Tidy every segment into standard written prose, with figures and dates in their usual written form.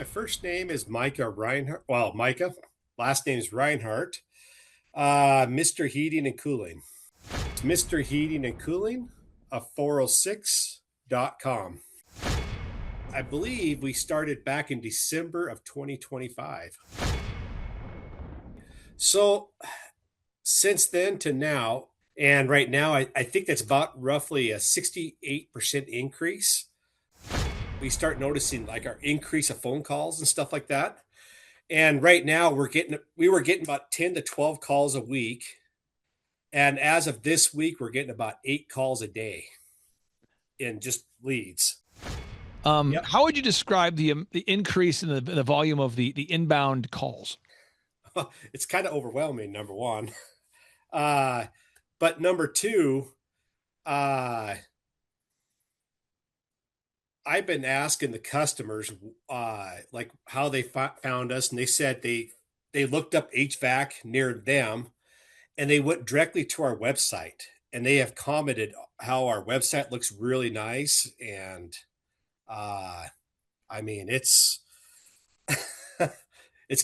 My first name is Micah Reinhardt. Well, Micah. Last name is Reinhardt. Mr. Heating and Cooling. It's Mr. Heating and Cooling of 406.com. I believe we started back in December of 2025. So since then to now, and right now, I think that's about roughly a 68% increase. We start noticing like our increase of phone calls and stuff like that. And right now we were getting about 10 to 12 calls a week. And as of this week, we're getting about 8 calls a day in just leads. Yep. How would you describe the increase in the volume of the inbound calls? It's kind of overwhelming, number one. But number two, uh, I've been asking the customers like how they found us, and they said they looked up HVAC near them, and they went directly to our website, and they have commented how our website looks really nice, and uh, I mean it's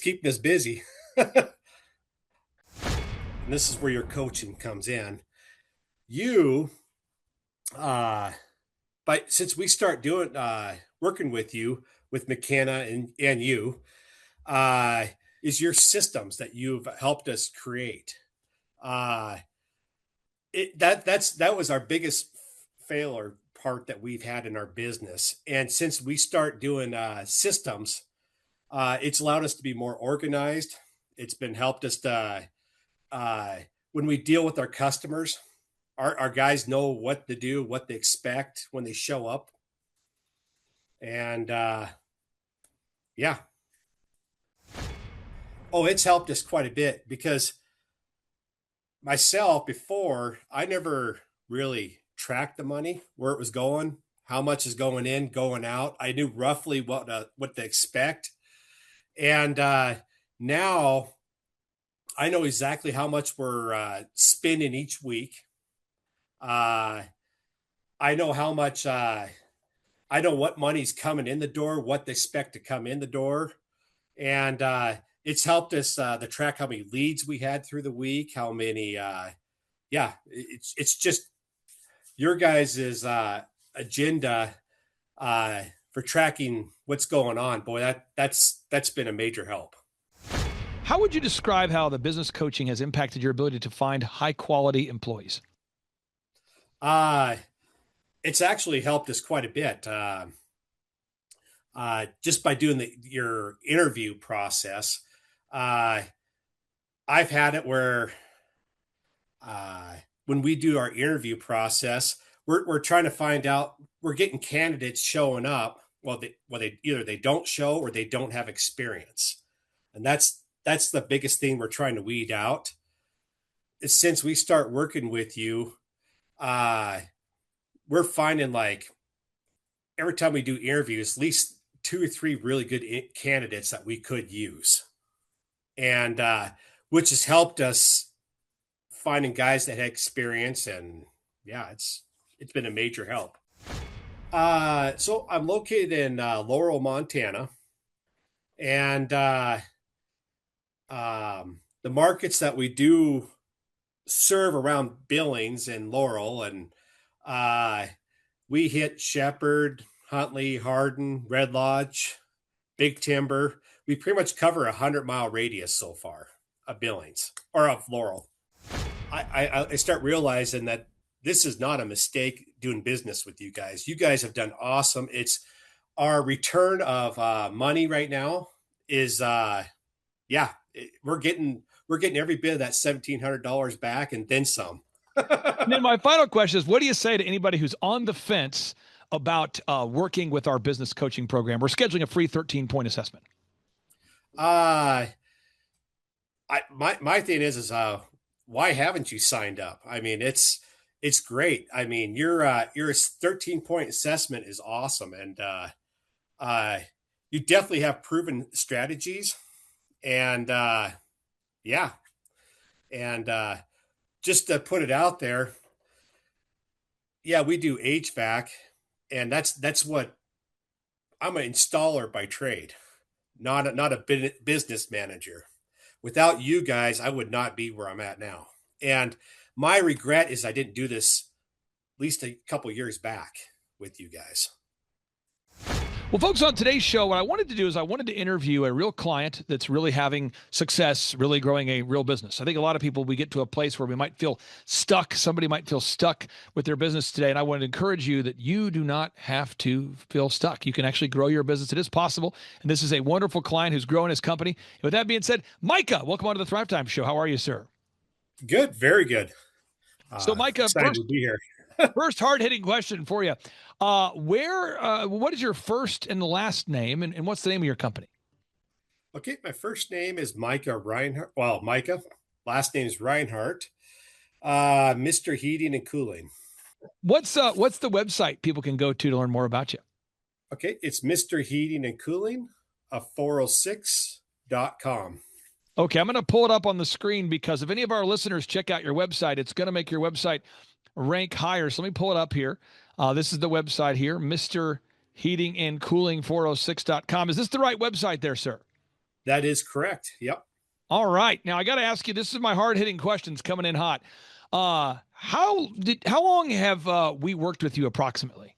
keeping us busy. And this is where your coaching comes in. You uh but since we start doing working with you with McKenna and you uh is your systems that you've helped us create. Uh that was our biggest failure part that we've had in our business. And since we start doing systems, it's allowed us to be more organized. It's been helped us to uh when we deal with our customers, our guys know what to do, what they expect when they show up. And yeah. Oh, it's helped us quite a bit because myself before I never really tracked the money, where it was going, how much is going in, going out. I knew roughly what to expect. And now I know exactly how much we're spending each week. Uh, I know how much I know what money's coming in the door, what they expect to come in the door, and it's helped us to track how many leads we had through the week, how many. Yeah, it's just your guys' agenda for tracking what's going on. Boy, that's been a major help. How would you describe how the business coaching has impacted your ability to find high quality employees? Uh it's actually helped us quite a bit. Just by doing your interview process. Uh, I've had it where when we do our interview process, we're trying to find out. We're getting candidates showing up. They either they don't show or they don't have experience, and that's the biggest thing we're trying to weed out. Is since we start working with you, uh, we're finding like every time we do interviews, at least two or three really good candidates that we could use, and which has helped us finding guys that had experience. And yeah, it's been a major help. So I'm located in Laurel, Montana, and the markets that we do serve around Billings and Laurel, and uh, we hit Shepherd, Huntley, Hardin, Red Lodge, Big Timber. We pretty much cover 100-mile radius so far of Billings or of Laurel. I start realizing that this is not a mistake doing business with you guys. You guys have done awesome. It's our return of money right now is yeah, we're getting every bit of that $1,700 back and then some. And then my final question is, what do you say to anybody who's on the fence about working with our business coaching program? We're scheduling a free 13-point assessment. Uh my thing is why haven't you signed up? I mean, it's great. I mean, your 13-point assessment is awesome, and uh you definitely have proven strategies, and yeah, and just to put it out there, yeah, we do HVAC, and that's what I'm an installer by trade. not a business manager. Without you guys, I would not be where I'm at now. And my regret is I didn't do this at least a couple years back with you guys. Well, folks, on today's show, what I wanted to do is I wanted to interview a real client that's really having success, really growing a real business. I think a lot of people, we get to a place where we might feel stuck. Somebody might feel stuck with their business today. And I want to encourage you that you do not have to feel stuck. You can actually grow your business. It is possible. And this is a wonderful client who's growing his company. And with that being said, Micah, welcome on to the Thrivetime Show. How are you, sir? Good, very good. So, Micah, Excited to be here. first hard-hitting question for you. What is your first and the last name, and what's the name of your company? Okay, my first name is Micah Reinhardt. Well, Micah. Last name is Reinhardt. Mr. Heating and Cooling. What's the website people can go to learn more about you? Okay, it's Mr. Heating and Cooling, 406.com. Okay, I'm going to pull it up on the screen because if any of our listeners check out your website, it's going to make your website rank higher. So let me pull it up here. This is the website here, Mr. Heating and Cooling 406.com. Is this the right website there, sir? That is correct. Yep. All right. Now I got to ask you, this is my hard-hitting questions coming in hot. How long have we worked with you approximately?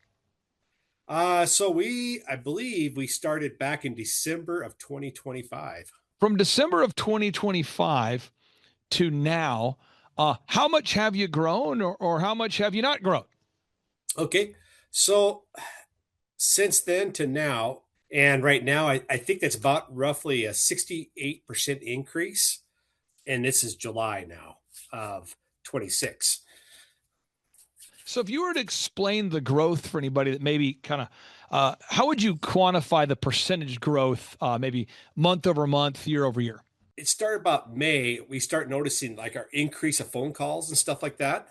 So I believe we started back in December of 2025. From December of 2025 to now, how much have you grown or how much have you not grown? Okay. So since then to now, and right now, I think that's about roughly a 68% increase. And this is July now of 26. So if you were to explain the growth for anybody that maybe kind of, how would you quantify the percentage growth, maybe month over month, year over year? It started about May. We start noticing like our increase of phone calls and stuff like that.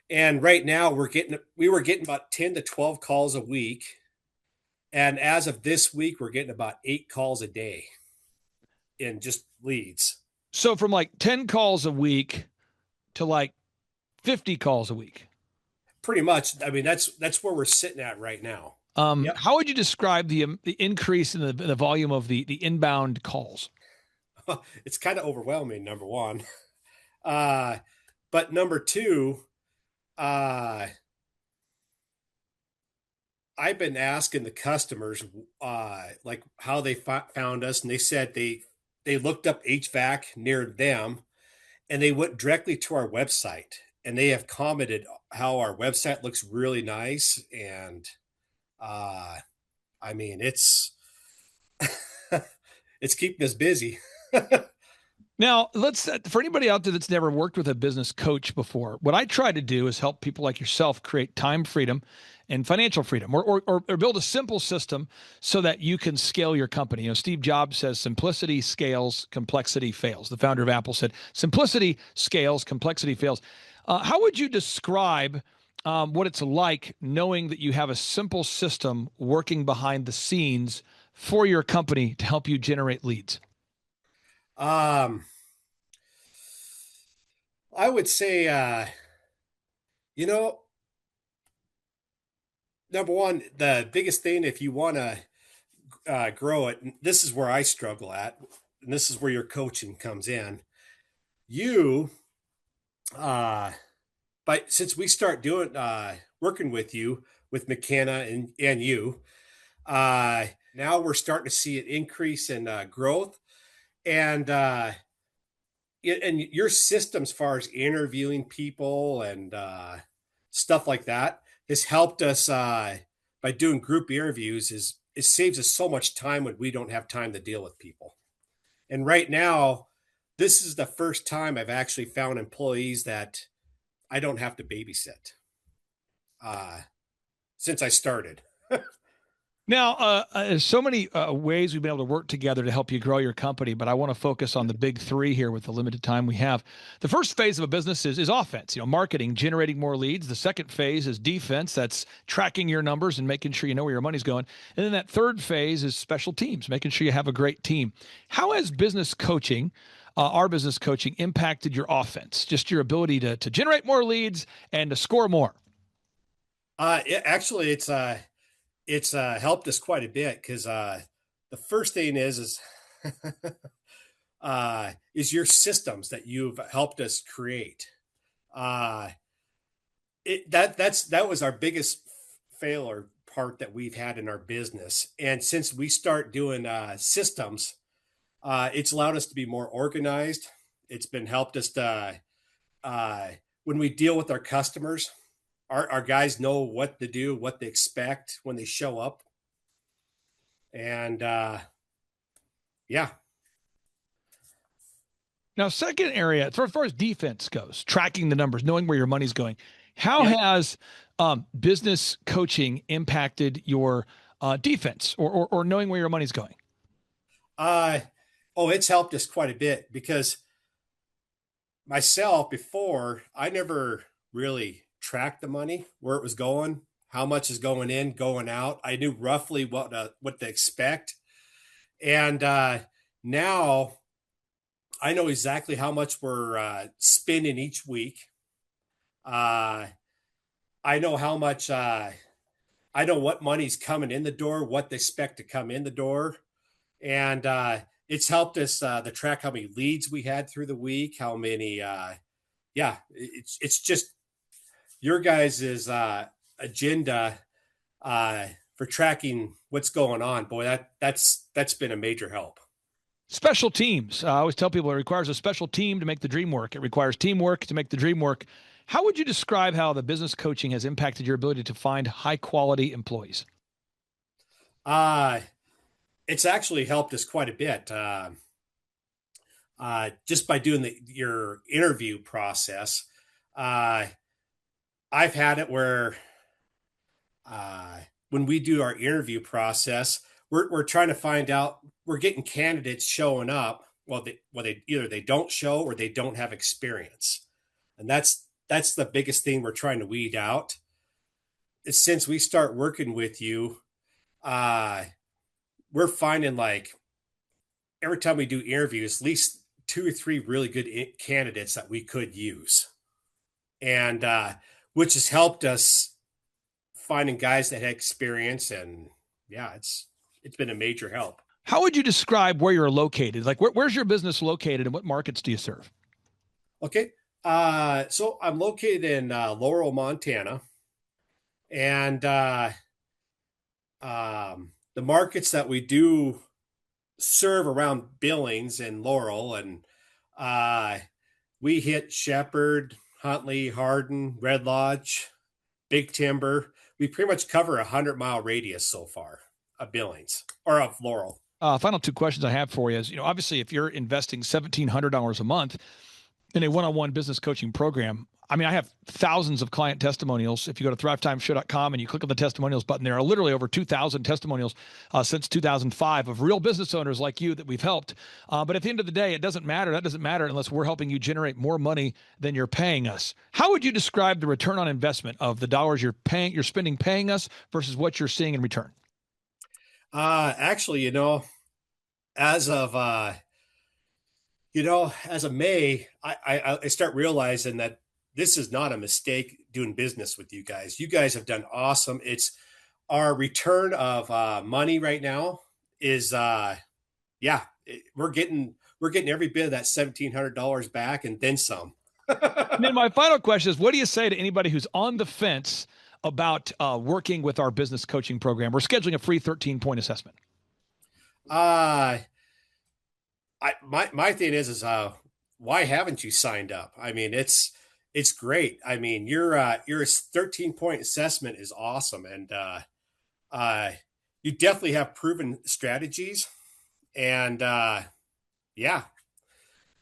And right now we were getting about 10 to 12 calls a week. And as of this week, we're getting about 8 calls a day in just leads. So from like 10 calls a week to like 50 calls a week. Pretty much. I mean, that's where we're sitting at right now. Yep. How would you describe the increase in the volume of the inbound calls? It's kind of overwhelming, number one. But number two, I've been asking the customers like how they found us, and they said they looked up HVAC near them, and they went directly to our website, and they have commented how our website looks really nice, and I mean it's it's keeping us busy. Now, let's for anybody out there that's never worked with a business coach before, what I try to do is help people like yourself create time freedom and financial freedom, or build a simple system so that you can scale your company. You know, Steve Jobs says simplicity scales, complexity fails. The founder of Apple said simplicity scales, complexity fails. How would you describe what it's like knowing that you have a simple system working behind the scenes for your company to help you generate leads? I would say, you know, number one, the biggest thing, if you want to grow it, and this is where I struggle at, and this is where your coaching comes in. You, but since we start doing working with you with McKenna and you, now we're starting to see an increase in growth and and your system as far as interviewing people and stuff like that has helped us by doing group interviews. Is it saves us so much time when we don't have time to deal with people. And right now, this is the first time I've actually found employees that I don't have to babysit since I started. Now, there's so many ways we've been able to work together to help you grow your company, but I want to focus on the big three here with the limited time we have. The first phase of a business is offense, you know, marketing, generating more leads. The second phase is defense. That's tracking your numbers and making sure you know where your money's going. And then that third phase is special teams, making sure you have a great team. How has business coaching, our business coaching, impacted your offense? Just your ability to generate more leads and to score more? Actually, it's helped us quite a bit because The first thing is your systems that you've helped us create. Uh, that was our biggest failure part that we've had in our business. And since we start doing systems, it's allowed us to be more organized. It's been helped us to uh, when we deal with our customers, our guys know what to do, what they expect when they show up, and yeah, Now, second area, as far as defense goes, tracking the numbers, knowing where your money's going, how yep. has business coaching impacted your defense or knowing where your money's going? Uh, oh, it's helped us quite a bit because myself before I never really tracked the money, where it was going, how much is going in, going out. I knew roughly what to expect, and now I know exactly how much we're spending each week. Uh, I know how much. I know what money's coming in the door, what they expect to come in the door, and it's helped us to track how many leads we had through the week, how many. Yeah, it's just your guys' agenda for tracking what's going on. Boy, that's been a major help. Special teams. I always tell people it requires a special team to make the dream work. It requires teamwork to make the dream work. How would you describe how the business coaching has impacted your ability to find high quality employees? Uh, it's actually helped us quite a bit. Just by doing your interview process. Uh, I've had it where when we do our interview process, we're trying to find out. We're getting candidates showing up. They either they don't show or they don't have experience, and that's the biggest thing we're trying to weed out. Is since we start working with you, uh, we're finding like every time we do interviews, at least two or three really good candidates that we could use, and which has helped us finding guys that had experience. And yeah, it's been a major help. How would you describe where you're located? Like, where's your business located and what markets do you serve? Okay, so I'm located in Laurel, Montana, and the markets that we do serve around Billings and Laurel, and uh, we hit Shepherd, Huntley, Hardin, Red Lodge, Big Timber. We pretty much cover 100-mile radius so far of Billings or of Laurel. Final two questions I have for you is, obviously if you're investing $1,700 a month in a one-on-one business coaching program, I mean, I have thousands of client testimonials. If you go to thrivetimeshow.com and you click on the testimonials button, there are literally over 2,000 testimonials since 2005 of real business owners like you that we've helped. But at the end of the day, it doesn't matter. That doesn't matter unless we're helping you generate more money than you're paying us. How would you describe the return on investment of the dollars you're spending paying us versus what you're seeing in return? Actually, as of as of May, I start realizing that this is not a mistake doing business with you guys. You guys have done awesome. It's our return of money right now is yeah, we're getting every bit of that $1,700 back and then some. And then my final question is, what do you say to anybody who's on the fence about working with our business coaching program? We're scheduling a free 13-point assessment. Uh my thing is why haven't you signed up? I mean, it's great. I mean, your 13-point assessment is awesome, and uh you definitely have proven strategies, and yeah,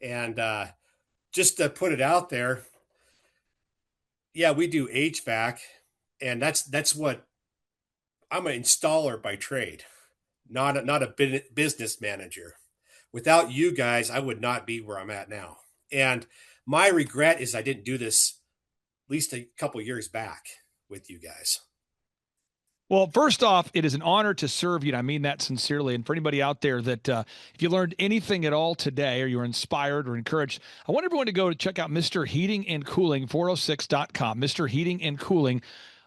and just to put it out there, yeah, we do HVAC, and that's what I'm an installer by trade, not a business manager. Without you guys, I would not be where I'm at now. And my regret is I didn't do this at least a couple years back with you guys. Well, first off, it is an honor to serve you, and I mean that sincerely. And for anybody out there that if you learned anything at all today or you were inspired or encouraged, I want everyone to go to check out Mr. Heating and Cooling, 406.com, Mr. Heating and Cooling.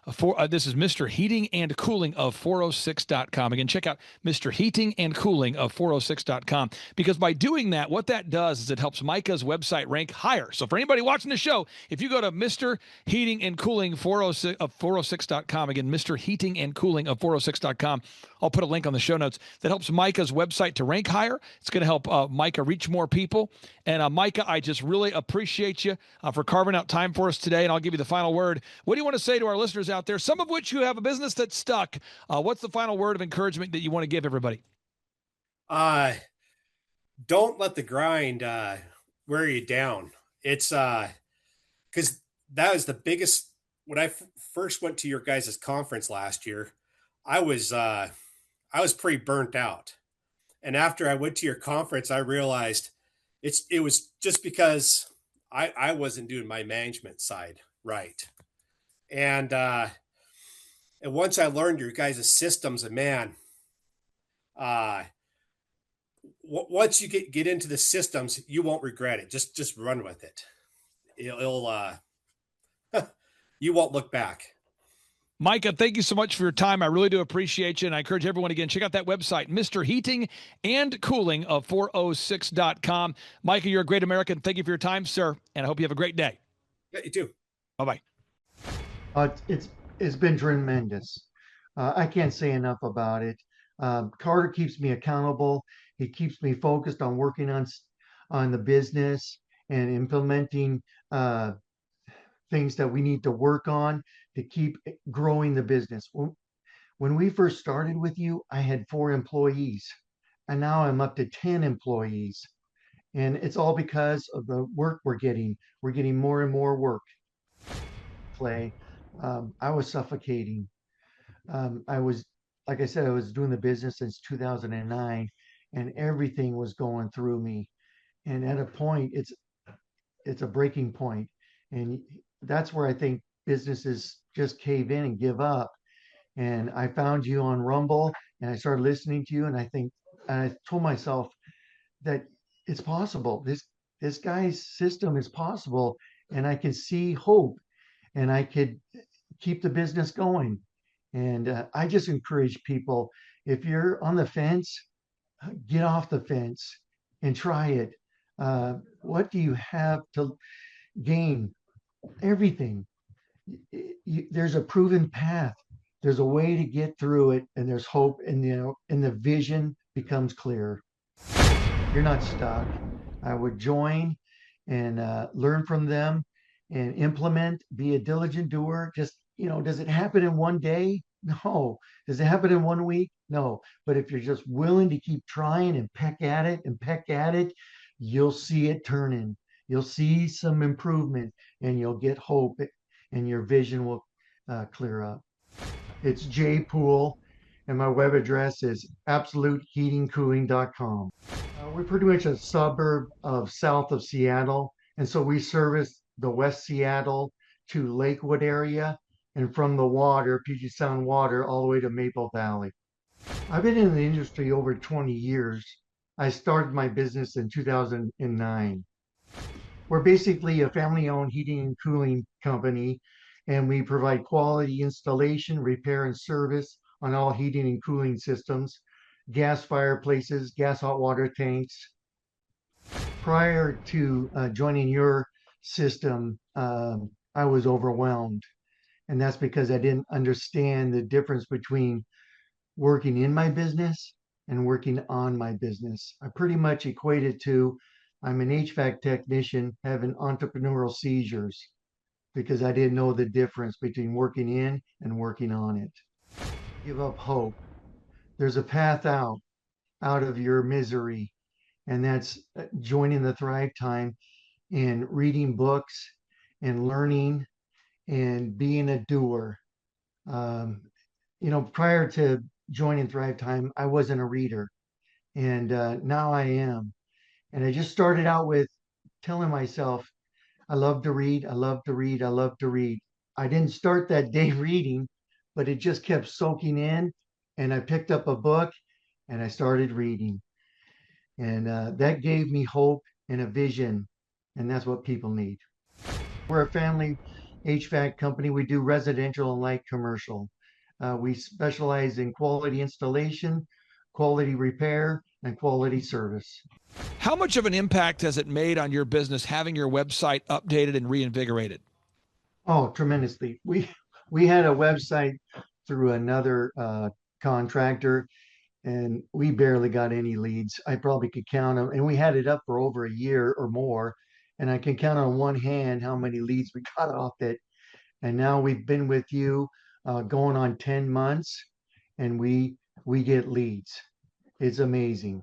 This is Mr. Heating and Cooling of 406.com. Again, check out Mr. Heating and Cooling of 406.com, because by doing that, what that does is it helps Micah's website rank higher. So for anybody watching the show, if you go to Mr. Heating and Cooling 406 of 406.com, again, Mr. Heating and Cooling of 406.com, I'll put a link on the show notes that helps Micah's website to rank higher. It's going to help Micah reach more people. And Micah, I just really appreciate you for carving out time for us today. And I'll give you the final word. What do you want to say to our listeners out there, some of which who have a business that's stuck? What's the final word of encouragement that you want to give everybody? Don't let the grind wear you down. It's because that was the biggest. When I first went to your guys' conference last year, I was pretty burnt out. And after I went to your conference, I realized it was just because I wasn't doing my management side right. And once I learned your guys' systems, and man, uh, once you get into the systems, you won't regret it. Just run with it. It'll you won't look back. Micah, thank you so much for your time. I really do appreciate you. And I encourage everyone, again, check out that website, Mr. Heating and Cooling of 406.com. Micah, you're a great American. Thank you for your time, sir. And I hope you have a great day. Yeah, you too. Bye-bye. It's been tremendous. I can't say enough about it. Carter keeps me accountable. He keeps me focused on working on the business and implementing things that we need to work on to keep growing the business. When we first started with you, I had 4 employees, and now I'm up to 10 employees. And it's all because of the work we're getting. We're getting more and more work. Clay, I was suffocating. I was, like I said, I was doing the business since 2009, and everything was going through me. And at a point, it's a breaking point, and that's where I think businesses just cave in and give up. And I found you on Rumble, and I started listening to you, and I told myself that it's possible. This guy's system is possible, and I can see hope, and I could keep the business going. And I just encourage people, if you're on the fence, get off the fence and try it. What do you have to gain? Everything. There's a proven path. There's a way to get through it, and there's hope, and the vision becomes clear. You're not stuck. I would join and learn from them and implement, be a diligent doer. Just, does it happen in one day? No. Does it happen in 1 week? No. But if you're just willing to keep trying and peck at it, you'll see it turning. You'll see some improvement, and you'll get hope, and your vision will clear up. It's Jay Poole, and my web address is absoluteheatingcooling.com. We're pretty much a suburb of south of Seattle, and so we service the West Seattle to Lakewood area, and from the water, Puget Sound water, all the way to Maple Valley. I've been in the industry over 20 years. I started my business in 2009. We're basically a family-owned heating and cooling company, and we provide quality installation, repair, and service on all heating and cooling systems, gas fireplaces, gas hot water tanks. Prior to joining your system, I was overwhelmed. And that's because I didn't understand the difference between working in my business and working on my business. I pretty much equated to I'm an HVAC technician having entrepreneurial seizures because I didn't know the difference between working in and working on it. Give up hope. There's a path out of your misery, and that's joining the Thrivetime and reading books and learning and being a doer. Prior to joining Thrivetime, I wasn't a reader, and now I am. And I just started out with telling myself, I love to read, I love to read, I love to read. I didn't start that day reading, but it just kept soaking in. And I picked up a book and I started reading. And that gave me hope and a vision. And that's what people need. We're a family HVAC company. We do residential and light commercial. We specialize in quality installation, quality repair, and quality service. How much of an impact has it made on your business having your website updated and reinvigorated? Oh, tremendously. We had a website through another contractor, and we barely got any leads. I probably could count them, and we had it up for over a year or more, and I can count on one hand how many leads we got off it. And now we've been with you going on 10 months, and we get leads. It's amazing.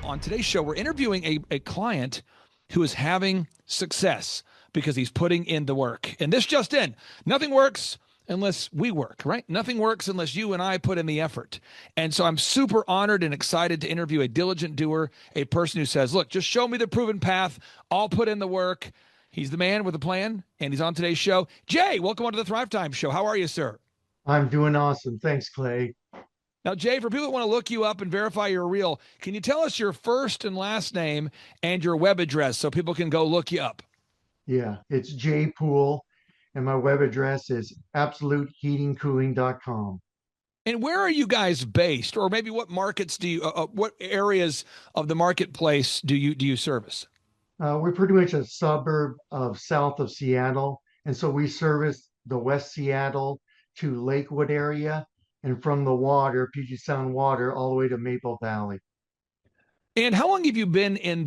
On today's show, we're interviewing a client who is having success because he's putting in the work. And this just in, nothing works unless we work, right? Nothing works unless you and I put in the effort. And so I'm super honored and excited to interview a diligent doer, a person who says, look, just show me the proven path. I'll put in the work. He's the man with a plan, and he's on today's show. Jay, welcome onto the Thrivetime Show. How are you, sir? I'm doing awesome. Thanks, Clay. Now, Jay, for people that want to look you up and verify you're real, can you tell us your first and last name and your web address so people can go look you up? Yeah, it's Jay Poole, and my web address is absoluteheatingcooling.com. And where are you guys based, or maybe what markets do you, what areas of the marketplace do you service? We're pretty much a suburb of south of Seattle, and so we service the West Seattle to Lakewood area, and from the water, Puget Sound water, all the way to Maple Valley. And how long have you been in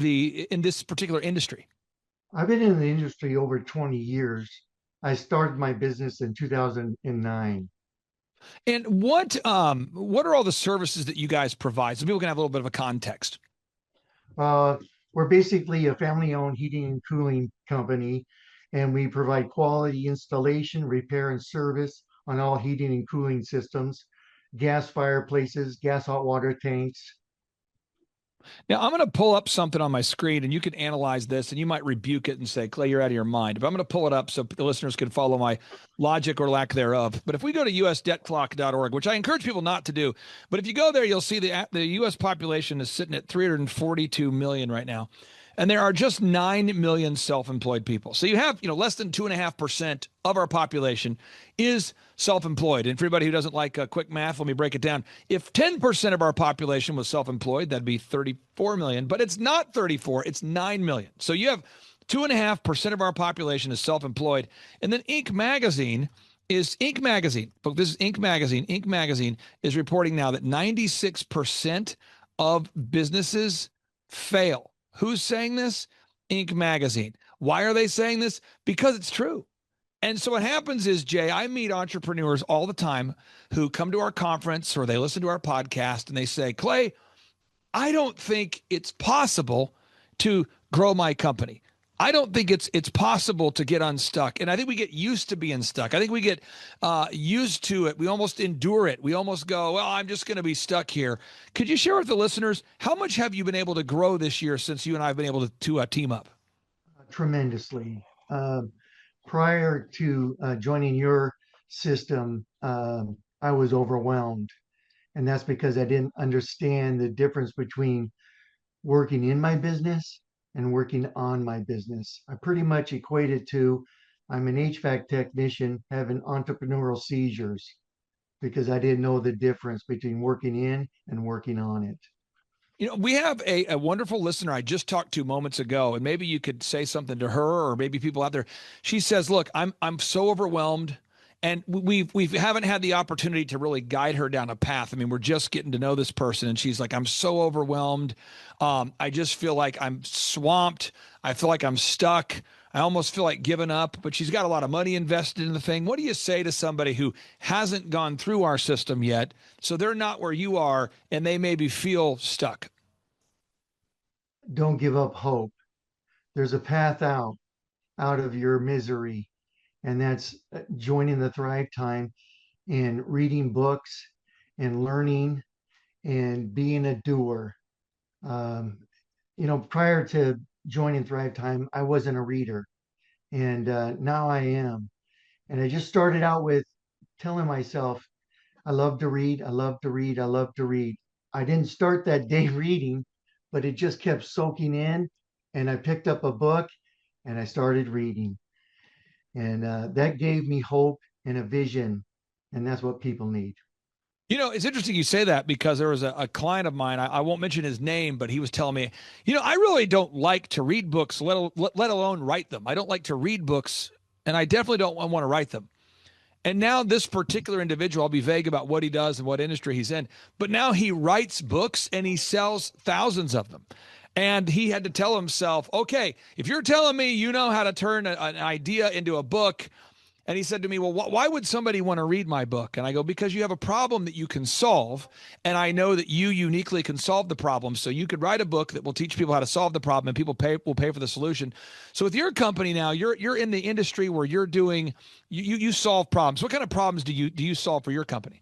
this particular industry? I've been in the industry over 20 years. I started my business in 2009. And what are all the services that you guys provide so people can have a little bit of a context? Uh, we're basically a family-owned heating and cooling company, and we provide quality installation, repair, and service on all heating and cooling systems, gas fireplaces, gas hot water tanks. Now, I'm going to pull up something on my screen and you can analyze this and you might rebuke it and say, Clay, you're out of your mind. But I'm going to pull it up so the listeners can follow my logic or lack thereof. But if we go to usdebtclock.org, which I encourage people not to do, but if you go there, you'll see the U.S. population is sitting at 342 million right now. And there are just 9 million self-employed people. So you have, less than 2.5% of our population is self-employed. And for everybody who doesn't like quick math, let me break it down. If 10% of our population was self-employed, that'd be 34 million, but it's not 34, it's 9 million. So you have 2.5% of our population is self-employed. And then Inc. Magazine, but this is Inc. Magazine. Inc. Magazine is reporting now that 96% of businesses fail. Who's saying this? Inc. Magazine. Why are they saying this? Because it's true. And so what happens is, Jay, I meet entrepreneurs all the time who come to our conference or they listen to our podcast and they say, Clay, I don't think it's possible to grow my company. I don't think it's possible to get unstuck. And I think we get used to being stuck. I think we get used to it. We almost endure it. We almost go, well, I'm just going to be stuck here. Could you share with the listeners, how much have you been able to grow this year since you and I have been able to team up? Tremendously. Prior to joining your system, I was overwhelmed. And that's because I didn't understand the difference between working in my business and working on my business. I pretty much equated to I'm an HVAC technician having entrepreneurial seizures because I didn't know the difference between working in and working on it. We have a wonderful listener I just talked to moments ago, and maybe you could say something to her or maybe people out there. She says, look, I'm so overwhelmed. And we haven't had the opportunity to really guide her down a path. I mean, we're just getting to know this person. And she's like, I'm so overwhelmed. I just feel like I'm swamped. I feel like I'm stuck. I almost feel like giving up. But she's got a lot of money invested in the thing. What do you say to somebody who hasn't gone through our system yet? So they're not where you are and they maybe feel stuck. Don't give up hope. There's a path out of your misery, and that's joining the Thrive Time and reading books and learning and being a doer. Um, prior to joining Thrive Time, I wasn't a reader, and now I am. And I just started out with telling myself, I love to read, I love to read, I love to read. I didn't start that day reading, but it just kept soaking in. And I picked up a book and I started reading. And that gave me hope and a vision. And that's what people need. It's interesting you say that because there was a client of mine, I won't mention his name, but he was telling me, I really don't like to read books, let alone write them. I don't like to read books, and I definitely don't want to write them. And now this particular individual, I'll be vague about what he does and what industry he's in, but now he writes books and he sells thousands of them. And he had to tell himself, okay, if you're telling me you know how to turn an idea into a book, and he said to me, well, why would somebody want to read my book? And I go, because you have a problem that you can solve. And I know that you uniquely can solve the problem. So you could write a book that will teach people how to solve the problem, and people will pay for the solution. So with your company now, you're in the industry where you're doing, you solve problems. What kind of problems do you solve for your company?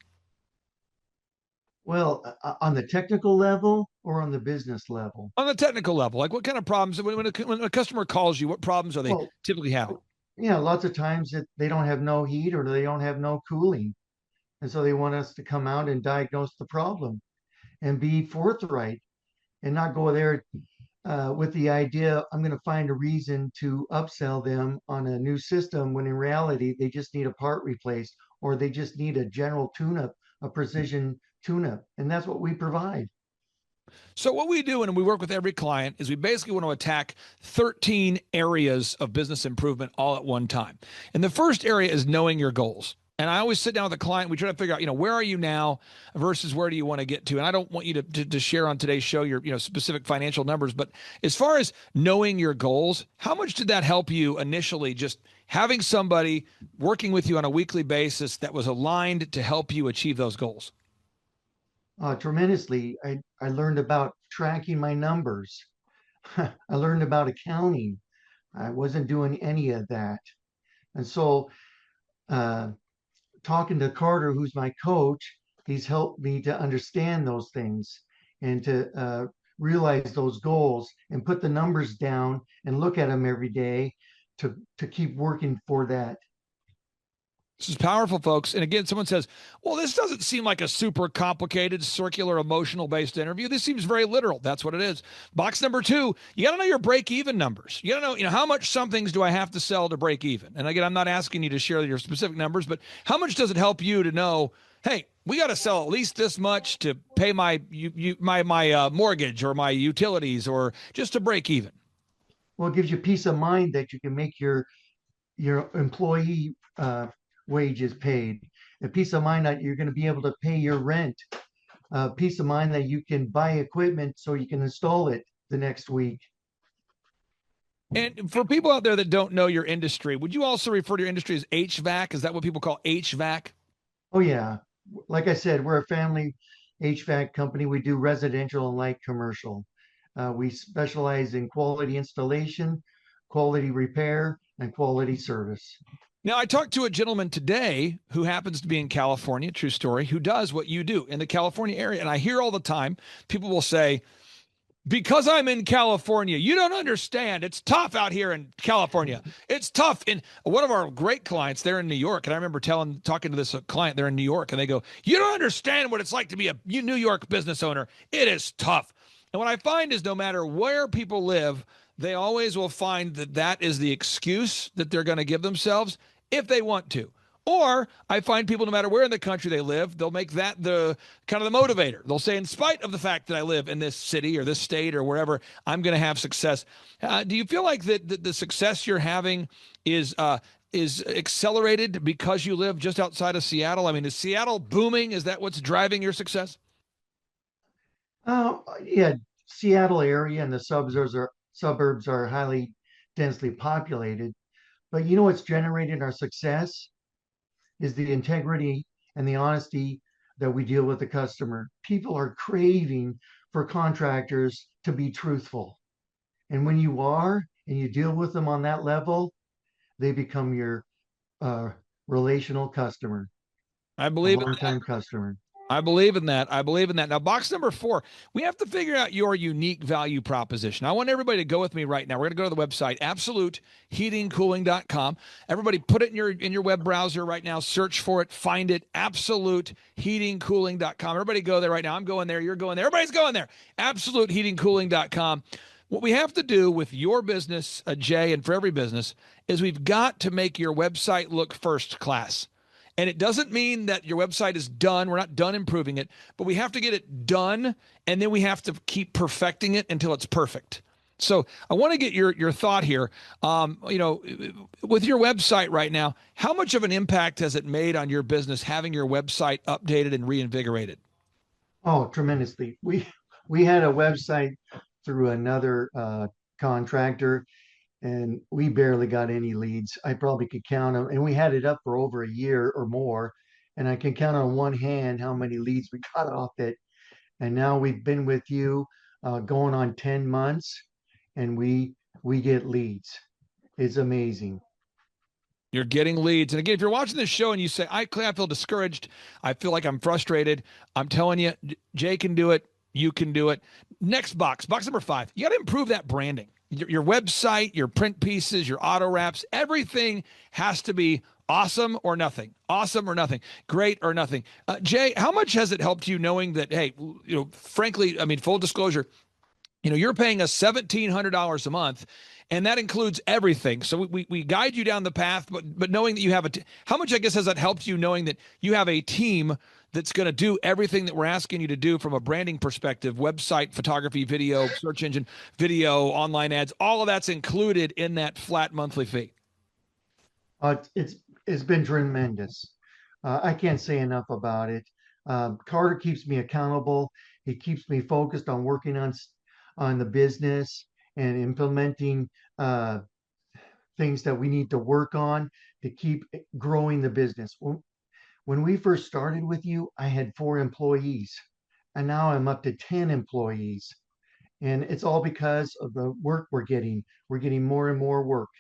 Well, on the technical level or on the business level? On the technical level, like what kind of problems, when a customer calls you, what problems are they Well, typically having? lots of times that they don't have no heat or they don't have no cooling. And so they want us to come out and diagnose the problem and be forthright and not go there with the idea I'm going to find a reason to upsell them on a new system when in reality they just need a part replaced or they just need a general tune-up, a precision tune-up. And that's what we provide. So what we do when we work with every client is we basically want to attack 13 areas of business improvement all at one time. And the first area is knowing your goals. And I always sit down with a client. We try to figure out, where are you now versus where do you want to get to? And I don't want you to share on today's show your, specific financial numbers. But as far as knowing your goals, how much did that help you initially, just having somebody working with you on a weekly basis that was aligned to help you achieve those goals? Tremendously. I learned about tracking my numbers. I learned about accounting. I wasn't doing any of that. And so, uh, talking to Carter, who's my coach, he's helped me to understand those things and to realize those goals and put the numbers down and look at them every day to keep working for that. This is powerful, folks. And again, someone says, well, this doesn't seem like a super complicated, circular, emotional based interview. This seems very literal. That's what it is. Box number 2, you got to know your break even numbers. You got to know, how much some things do I have to sell to break even? And again, I'm not asking you to share your specific numbers, but how much does it help you to know, hey, we got to sell at least this much to pay my mortgage or my utilities or just to break even? Well, it gives you peace of mind that you can make your employee wages paid, a peace of mind that you're going to be able to pay your rent, peace of mind that you can buy equipment so you can install it the next week. And for people out there that don't know your industry, would you also refer to your industry as HVAC? Is that what people call HVAC? Oh, yeah. Like I said, we're a family HVAC company. We do residential and light commercial. We specialize in quality installation, quality repair, and quality service. Now, I talked to a gentleman today who happens to be in California, true story, who does what you do in the California area. And I hear all the time, people will say, because I'm in California, you don't understand. It's tough out here in California. It's tough. And one of our great clients, they're in New York. And I remember talking to this client, they're in New York, and they go, you don't understand what it's like to be a New York business owner. It is tough. And what I find is no matter where people live, they always will find that is the excuse that they're going to give themselves if they want to. Or I find people, no matter where in the country they live, they'll make that the kind of the motivator. They'll say, in spite of the fact that I live in this city or this state or wherever, I'm going to have success. Do you feel like that the success you're having is accelerated because you live just outside of Seattle? I mean, is Seattle booming? Is that what's driving your success? Yeah, Seattle area and the suburbs are highly densely populated. But what's generated our success is the integrity and the honesty that we deal with the customer. People are craving for contractors to be truthful. And when you are and you deal with them on that level, they become your relational customer, I a believe long-time customer. I believe in that. I believe in that. Now, box number 4, we have to figure out your unique value proposition. I want everybody to go with me right now. We're going to go to the website, absoluteheatingcooling.com. Everybody put it in your web browser right now. Search for it. Find it, absoluteheatingcooling.com. Everybody go there right now. I'm going there. You're going there. Everybody's going there. absoluteheatingcooling.com. What we have to do with your business, Jay, and for every business, is we've got to make your website look first class. And it doesn't mean that your website is done. We're not done improving it, but we have to get it done, and then we have to keep perfecting it until it's perfect. So I want to get your thought here. With your website right now, how much of an impact has it made on your business having your website updated and reinvigorated? Oh, tremendously. We had a website through another contractor, and we barely got any leads. I probably could count them, and we had it up for over a year or more, and I can count on one hand how many leads we got off it. And now we've been with you going on 10 months, and we get leads. It's amazing. You're getting leads. And again, if you're watching this show and you say, I feel discouraged, I feel like I'm frustrated, I'm telling you, Jay can do it. You can do it. Next box number 5, you got to improve that branding. Your website, your print pieces, your auto wraps, everything has to be awesome or nothing. Awesome or nothing. Great or nothing. Jay, how much has it helped you knowing that, hey, frankly, I mean, full disclosure, you're paying us $1,700 a month, and that includes everything. So we guide you down the path, but knowing that you have how much, I guess, has that helped you knowing that you have a team that's going to do everything that we're asking you to do from a branding perspective, website, photography, video, search engine, video, online ads, all of that's included in that flat monthly fee? It's been tremendous. I can't say enough about it. Carter keeps me accountable. He keeps me focused on working on the business and implementing things that we need to work on to keep growing the business. When we first started with you, I had 4 employees, and now I'm up to 10 employees. And it's all because of the work we're getting. We're getting more and more work.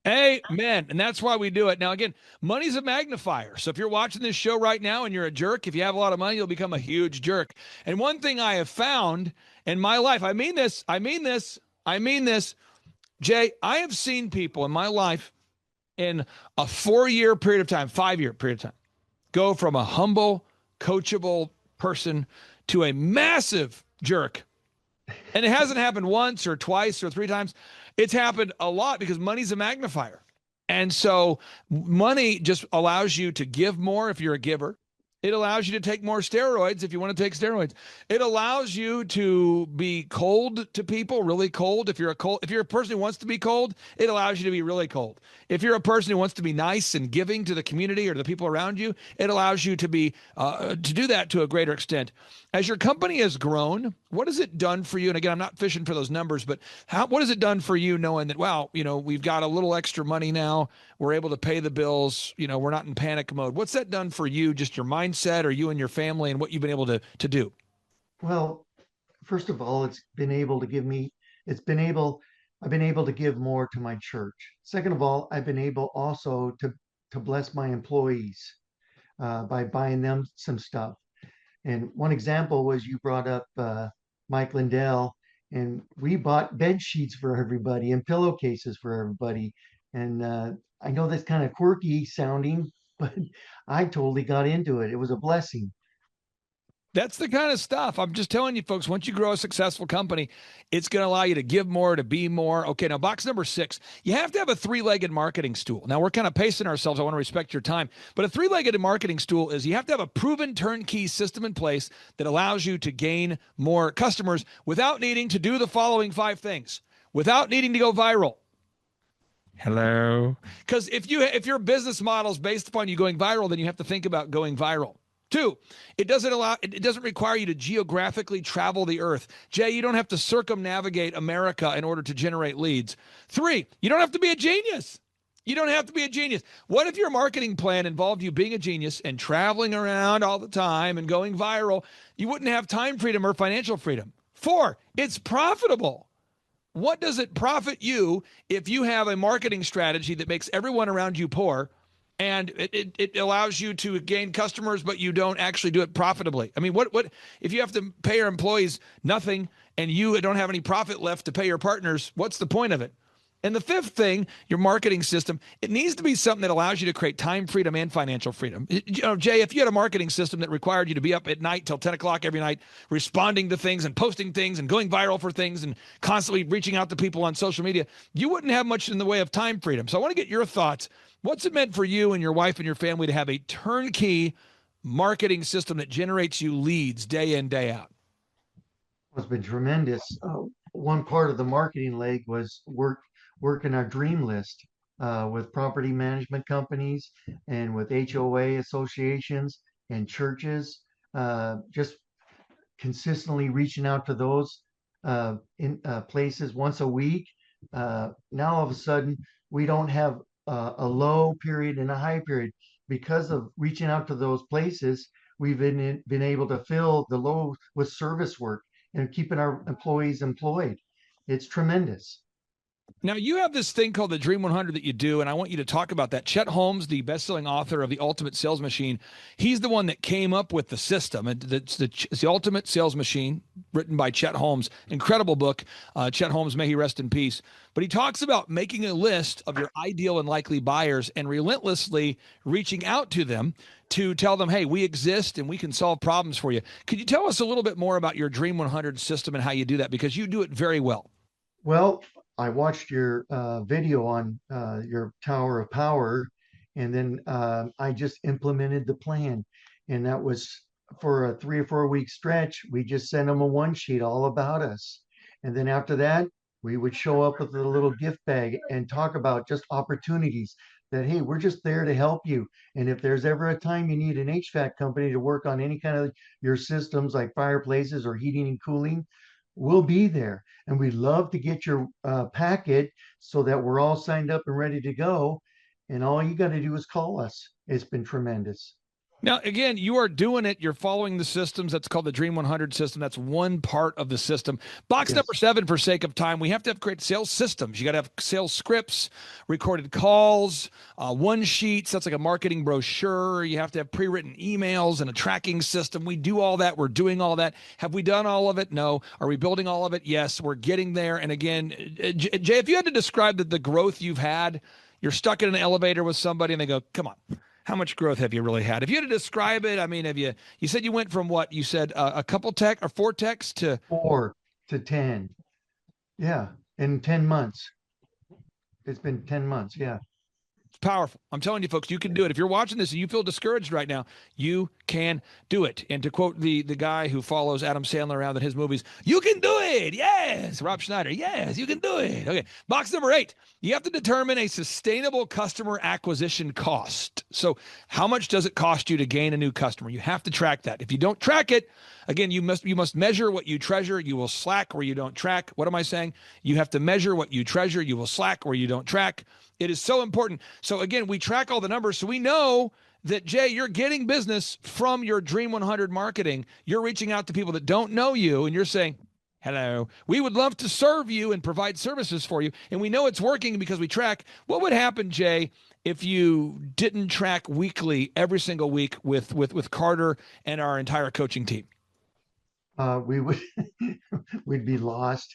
Amen. And that's why we do it. Now, again, money's a magnifier. So if you're watching this show right now and you're a jerk, if you have a lot of money, you'll become a huge jerk. And one thing I have found in my life, I mean this, Jay, I have seen people in my life in a 4-year period of time, 5-year period of time, go from a humble, coachable person to a massive jerk. And it hasn't happened once or twice or 3 times. It's happened a lot because money's a magnifier. And so money just allows you to give more if you're a giver. It allows you to take more steroids if you want to take steroids. It allows you to be cold to people, really cold. If you're a person who wants to be cold, it allows you to be really cold. If you're a person who wants to be nice and giving to the community or the people around you, it allows you to be to do that to a greater extent. As your company has grown, what has it done for you? And again, I'm not fishing for those numbers, but what has it done for you knowing that, wow, we've got a little extra money now. We're able to pay the bills. We're not in panic mode. What's that done for you, just your mindset or you and your family and what you've been able to do? Well, first of all, I've been able to give more to my church. Second of all, I've been able also to bless my employees by buying them some stuff. And one example was you brought up Mike Lindell, and we bought bed sheets for everybody and pillowcases for everybody. And I know that's kind of quirky sounding, but I totally got into it. It was a blessing. That's the kind of stuff. I'm just telling you, folks, once you grow a successful company, it's going to allow you to give more, to be more. Okay, now box number 6, you have to have a 3-legged marketing stool. Now, we're kind of pacing ourselves. I want to respect your time. But a 3-legged marketing stool is you have to have a proven turnkey system in place that allows you to gain more customers without needing to do the following 5 things, without needing to go viral. Hello? Because if your business model is based upon you going viral, then you have to think about going viral. 2, it doesn't require you to geographically travel the earth. Jay, you don't have to circumnavigate America in order to generate leads. 3, you don't have to be a genius. You don't have to be a genius. What if your marketing plan involved you being a genius and traveling around all the time and going viral? You wouldn't have time freedom or financial freedom. 4, it's profitable. What does it profit you if you have a marketing strategy that makes everyone around you poor? And it allows you to gain customers, but you don't actually do it profitably. I mean, what if you have to pay your employees nothing and you don't have any profit left to pay your partners? What's the point of it? And the fifth thing, your marketing system, it needs to be something that allows you to create time freedom and financial freedom. Jay, if you had a marketing system that required you to be up at night till 10 o'clock every night, responding to things and posting things and going viral for things and constantly reaching out to people on social media, you wouldn't have much in the way of time freedom. So I want to get your thoughts. What's it meant for you and your wife and your family to have a turnkey marketing system that generates you leads day in, day out? It's been tremendous. One part of the marketing leg was working our dream list with property management companies and with HOA associations and churches. Just consistently reaching out to those in places once a week. Now all of a sudden we don't have a low period and a high period because of reaching out to those places. We've been able to fill the low with service work and keeping our employees employed. It's tremendous. Now, you have this thing called the Dream 100 that you do, and I want you to talk about that. Chet Holmes, the best-selling author of The Ultimate Sales Machine, he's the one that came up with the system. It's the Ultimate Sales Machine, written by Chet Holmes. Incredible book. Chet Holmes, may he rest in peace. But he talks about making a list of your ideal and likely buyers and relentlessly reaching out to them to tell them, hey, we exist and we can solve problems for you. Could you tell us a little bit more about your Dream 100 system and how you do that? Because you do it very well. Well, I watched your video on your Tower of Power, and then I just implemented the plan. And that was for a 3 or 4 week stretch. We just sent them a one sheet all about us. And then after that, we would show up with a little gift bag and talk about just opportunities that, hey, we're just there to help you. And if there's ever a time you need an HVAC company to work on any kind of your systems like fireplaces or heating and cooling, we'll be there. And we'd love to get your packet so that we're all signed up and ready to go. And all you got to do is call us. It's been tremendous. Now, again, you are doing it. You're following the systems. That's called the Dream 100 system. That's one part of the system. Box number 7, for sake of time, we have to have great sales systems. You got to have sales scripts, recorded calls, one sheets. That's like a marketing brochure. You have to have pre-written emails and a tracking system. We do all that. We're doing all that. Have we done all of it? No. Are we building all of it? Yes. We're getting there. And again, Jay, if you had to describe the growth you've had, you're stuck in an elevator with somebody and they go, come on. How much growth have you really had? If you had to describe it, I mean, you said you went from what? You said a couple tech or 4 techs to 4 to 10. Yeah. In 10 months. It's been 10 months. Yeah. It's powerful. I'm telling you, folks, you can do it. If you're watching this and you feel discouraged right now, you can do it. And to quote the guy who follows Adam Sandler around in his movies, you can do it. Yes. Rob Schneider. Yes, you can do it. Okay. Box number 8. You have to determine a sustainable customer acquisition cost. So how much does it cost you to gain a new customer? You have to track that. If you don't track it, again, you must measure what you treasure. You will slack where you don't track. What am I saying? You have to measure what you treasure. You will slack where you don't track. It is so important. So again, we track all the numbers. So we know that, Jay, you're getting business from your Dream 100 marketing. You're reaching out to people that don't know you and you're saying, hello, we would love to serve you and provide services for you. And we know it's working because we track. What would happen, Jay, if you didn't track weekly, every single week with Carter and our entire coaching team? We would we'd be lost,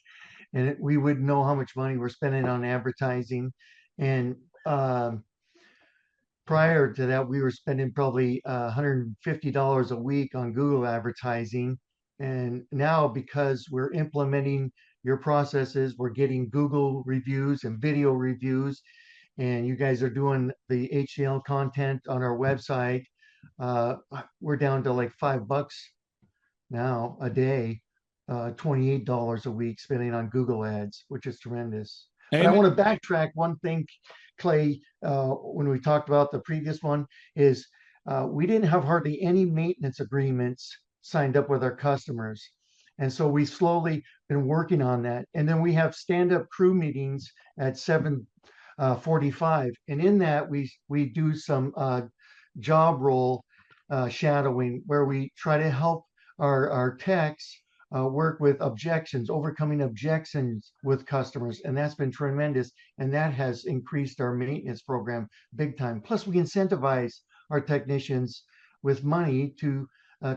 and we would know how much money we're spending on advertising. And prior to that, we were spending probably $150 a week on Google advertising. And now, because we're implementing your processes, we're getting Google reviews and video reviews, and you guys are doing the HCL content on our website. We're down to like $5 now a day, $28 a week spending on Google ads, which is tremendous. But I want to backtrack one thing, Clay, when we talked about the previous one, is we didn't have hardly any maintenance agreements signed up with our customers. And so we slowly been working on that. And then we have stand-up crew meetings at 7:45. And in that, we do some job role shadowing where we try to help our techs work with objections, overcoming objections with customers. And that's been tremendous. And that has increased our maintenance program big time. Plus, we incentivize our technicians with money to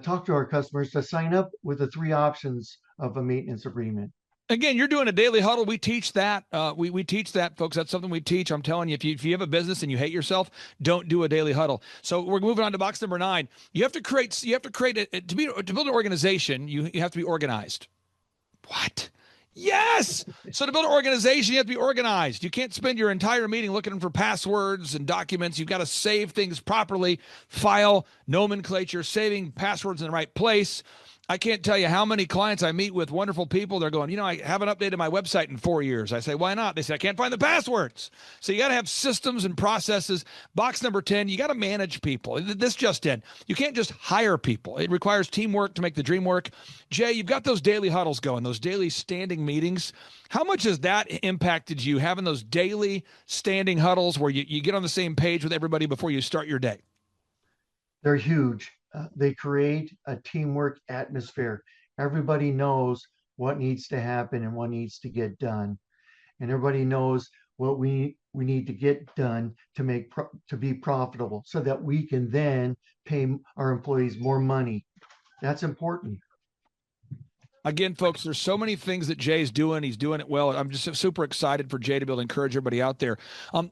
talk to our customers to sign up with the 3 options of a maintenance agreement. Again, you're doing a daily huddle. We teach that. We teach that, folks. That's something we teach. I'm telling you, if you have a business and you hate yourself, don't do a daily huddle. So we're moving on to box number 9. You have to create to build an organization. You have to be organized. What? Yes. So to build an organization, you have to be organized. You can't spend your entire meeting looking for passwords and documents. You've got to save things properly, file, nomenclature, saving passwords in the right place. I can't tell you how many clients I meet with, wonderful people. They're going, I haven't updated my website in 4 years. I say, why not? They say, I can't find the passwords. So you got to have systems and processes. Box number 10, you got to manage people. This just in. You can't just hire people. It requires teamwork to make the dream work. Jay, you've got those daily huddles going, those daily standing meetings. How much has that impacted you, having those daily standing huddles where you get on the same page with everybody before you start your day? They're huge. They create a teamwork atmosphere. Everybody knows what needs to happen and what needs to get done, and everybody knows what we need to get done to be profitable, so that we can then pay our employees more money. That's important. Again, folks, there's so many things that Jay's doing. He's doing it well. I'm just super excited for Jay to be able to encourage everybody out there.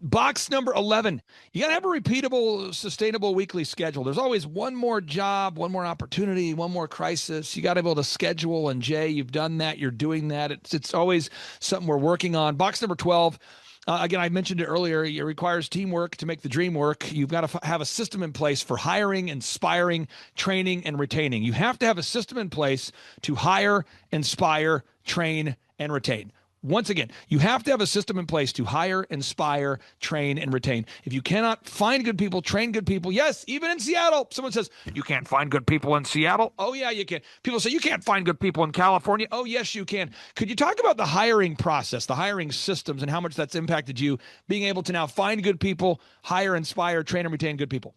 Box number 11, you got to have a repeatable, sustainable weekly schedule. There's always one more job, one more opportunity, one more crisis. You got to be able to schedule. And Jay, you've done that. You're doing that. It's always something we're working on. Box number 12, again, I mentioned it earlier. It requires teamwork to make the dream work. You've got to have a system in place for hiring, inspiring, training, and retaining. You have to have a system in place to hire, inspire, train, and retain. Once again, you have to have a system in place to hire, inspire, train, and retain. If you cannot find good people, train good people, yes, even in Seattle, someone says, you can't find good people in Seattle? Oh, yeah, you can. People say, you can't find good people in California? Oh, yes, you can. Could you talk about the hiring process, the hiring systems, and how much that's impacted you, being able to now find good people, hire, inspire, train, and retain good people?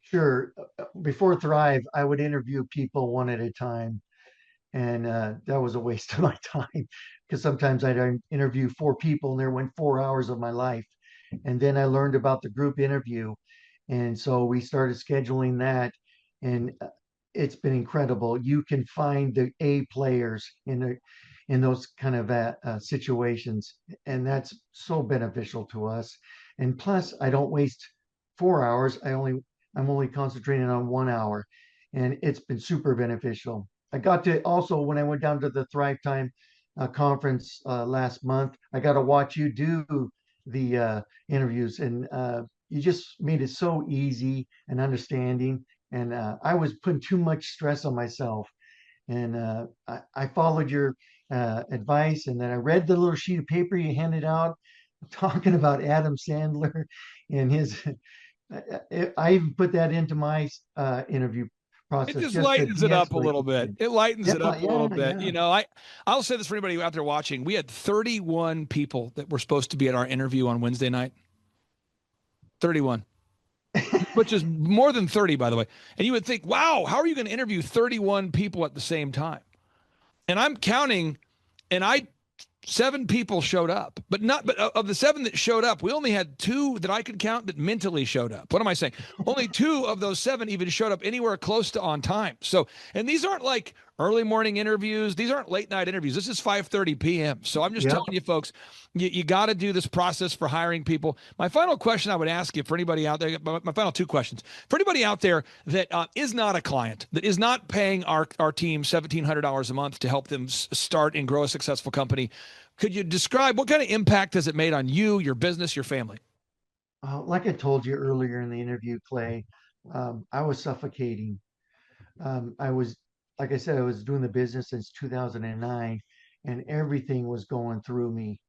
Sure. Before Thrive, I would interview people one at a time, and that was a waste of my time, because sometimes I'd interview 4 people and there went 4 hours of my life. And then I learned about the group interview, and so we started scheduling that, and it's been incredible. You can find the A players in those kind of situations, and that's so beneficial to us. And plus, I don't waste 4 hours. I'm only concentrating on 1 hour, and it's been super beneficial. I got to also, when I went down to the Thrivetime conference last month, I got to watch you do the interviews, and you just made it so easy and understanding. And I was putting too much stress on myself, and I followed your advice, and then I read the little sheet of paper you handed out talking about Adam Sandler and his. I even put that into my interview It process just just to lightens it up a de-escalate. little bit. It lightens Yeah, it up a little yeah, bit. yeah. I'll say this for anybody out there watching. We had 31 people that were supposed to be at our interview on Wednesday night. 31, which is more than 30, by the way. And you would think, wow, how are you going to interview 31 people at the same time? And I'm counting, and 7 people showed up, but of the 7 that showed up, we only had 2 that I could count that mentally showed up. What am I saying? Only 2 of those 7 even showed up anywhere close to on time. So, and these aren't like early morning interviews. These aren't late night interviews. This is 5:30 p.m. So I'm just Yep. telling you, folks, you got to do this process for hiring people. My final question I would ask you, for anybody out there, my final 2 questions for anybody out there that is not a client, that is not paying our team $1,700 a month to help them start and grow a successful company. Could you describe what kind of impact has it made on you, your business, your family? Like I told you earlier in the interview, Clay, I was suffocating. I was, like I said, I was doing the business since 2009, and everything was going through me.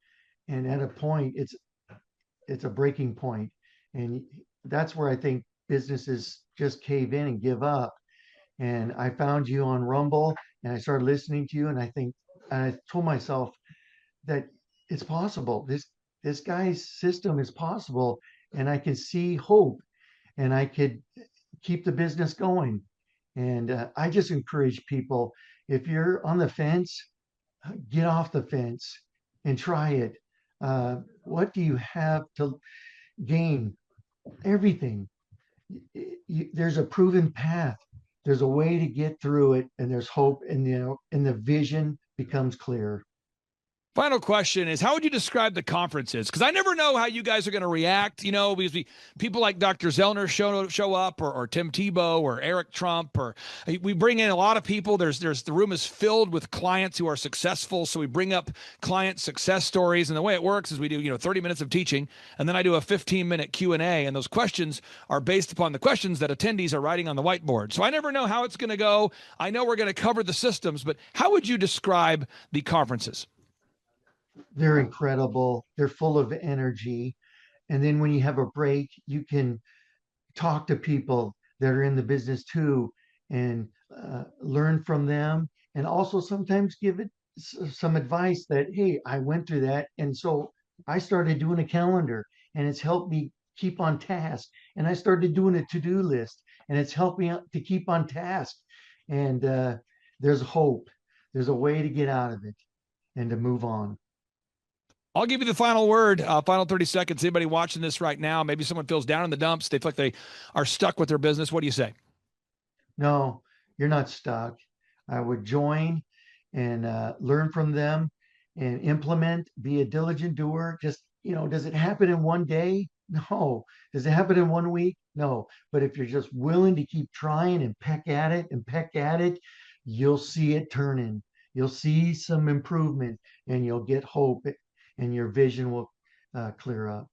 And at a point, it's a breaking point, and that's where I think businesses just cave in and give up. And I found you on Rumble, and I started listening to you, and I told myself that it's possible. This guy's system is possible, and I can see hope, and I could keep the business going. And I just encourage people, if you're on the fence, get off the fence and try it. What do you have to gain? Everything. There's a proven path. There's a way to get through it, and there's hope, and and the vision becomes clear. Final question is, how would you describe the conferences? Because I never know how you guys are going to react, because people like Dr. Zellner show up, or Tim Tebow, or Eric Trump, or we bring in a lot of people. The room is filled with clients who are successful, so we bring up client success stories. And the way it works is we do 30 minutes of teaching, and then I do a 15-minute Q&A, and those questions are based upon the questions that attendees are writing on the whiteboard. So I never know how it's going to go. I know we're going to cover the systems, but how would you describe the conferences? They're incredible. They're full of energy. And then when you have a break, you can talk to people that are in the business too, and learn from them. And also sometimes give it some advice that, hey, I went through that. And so I started doing a calendar, and it's helped me keep on task. And I started doing a to-do list, and it's helped me to keep on task. And there's hope. There's a way to get out of it and to move on. I'll give you the final word, final 30 seconds. Anybody watching this right now, maybe someone feels down in the dumps. They feel like they are stuck with their business. What do you say? No, you're not stuck. I would join and learn from them and implement, be a diligent doer. Just, does it happen in one day? No. Does it happen in 1 week? No. But if you're just willing to keep trying and peck at it, you'll see it turning. You'll see some improvement, and you'll get hope, and your vision will clear up.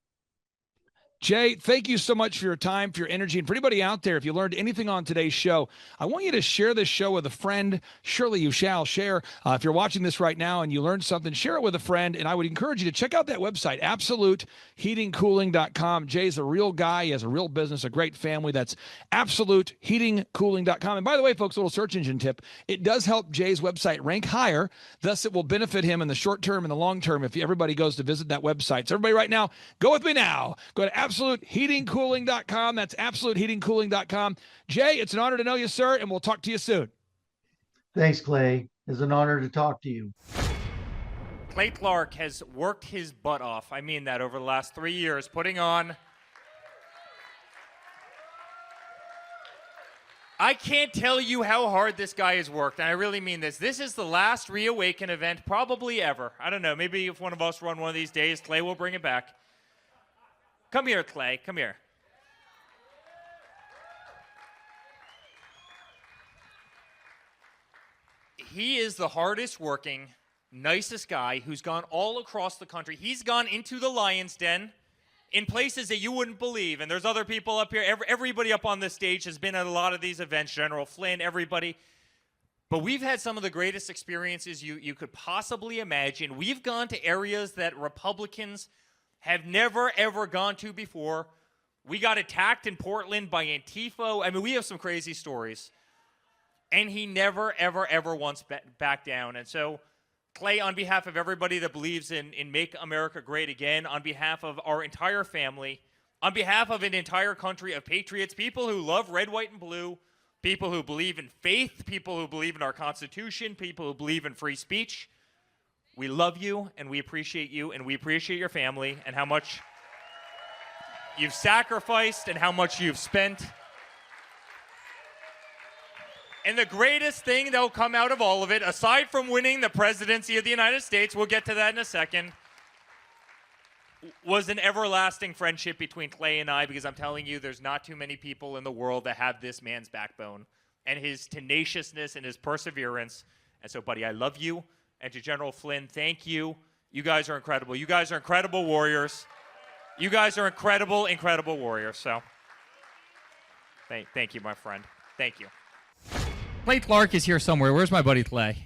Jay, thank you so much for your time, for your energy. And for anybody out there, if you learned anything on today's show, I want you to share this show with a friend. Surely you shall share. If you're watching this right now and you learned something, share it with a friend. And I would encourage you to check out that website, absoluteheatingcooling.com. Jay's a real guy. He has a real business, a great family. That's absoluteheatingcooling.com. And by the way, folks, a little search engine tip. It does help Jay's website rank higher. Thus, it will benefit him in the short term and the long term if everybody goes to visit that website. So everybody right now, go with me now. Go to absoluteheatingcooling.com. That's absoluteheatingcooling.com. Jay, it's an honor to know you, sir, and we'll talk to you soon. Thanks, Clay. It's an honor to talk to you. Clay Clark has worked his butt off. I mean that, over the last 3 years, putting on. I can't tell you how hard this guy has worked, and I really mean this. This is the last Reawaken event probably ever. I don't know, maybe if one of us run one of these days, Clay will bring it back. Come here, Clay. Come here. He is the hardest working, nicest guy who's gone all across the country. He's gone into the Lion's Den in places that you wouldn't believe. And there's other people up here. Everybody up on this stage has been at a lot of these events. General Flynn, everybody. But we've had some of the greatest experiences you could possibly imagine. We've gone to areas that Republicans have never, ever gone to before. We got attacked in Portland by Antifa. I mean, we have some crazy stories. And he never, ever, ever once backed down. And so, Clay, on behalf of everybody that believes in Make America Great Again, on behalf of our entire family, on behalf of an entire country of patriots, people who love red, white, and blue, people who believe in faith, people who believe in our Constitution, people who believe in free speech, we love you, and we appreciate you, and we appreciate your family, and how much you've sacrificed, and how much you've spent. And the greatest thing that will come out of all of it, aside from winning the presidency of the United States, we'll get to that in a second, was an everlasting friendship between Clay and I, because I'm telling you, there's not too many people in the world that have this man's backbone and his tenaciousness and his perseverance. And so, buddy, I love you. And to General Flynn, thank you. You guys are incredible. You guys are incredible warriors. You guys are incredible, incredible warriors. So thank you, my friend. Thank you. Clay Clark is here somewhere. Where's my buddy Clay?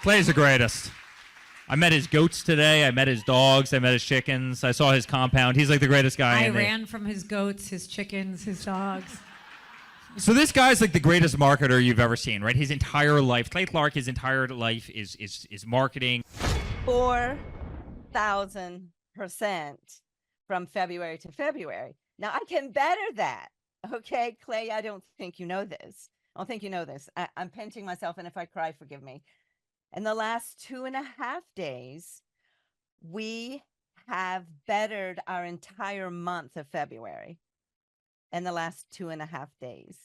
Clay's the greatest. I met his goats today. I met his dogs. I met his chickens. I saw his compound. He's like the greatest guy. I ran from his goats, his chickens, his dogs. So this guy's like the greatest marketer you've ever seen, right? His entire life, Clay Clark, his entire life is marketing. 4,000% from February to February. Now, I can better that. Okay, Clay, I don't think you know this. I don't think you know this. I'm pinching myself, and if I cry, forgive me. In the last 2.5 days, we have bettered our entire month of February in the last 2.5 days.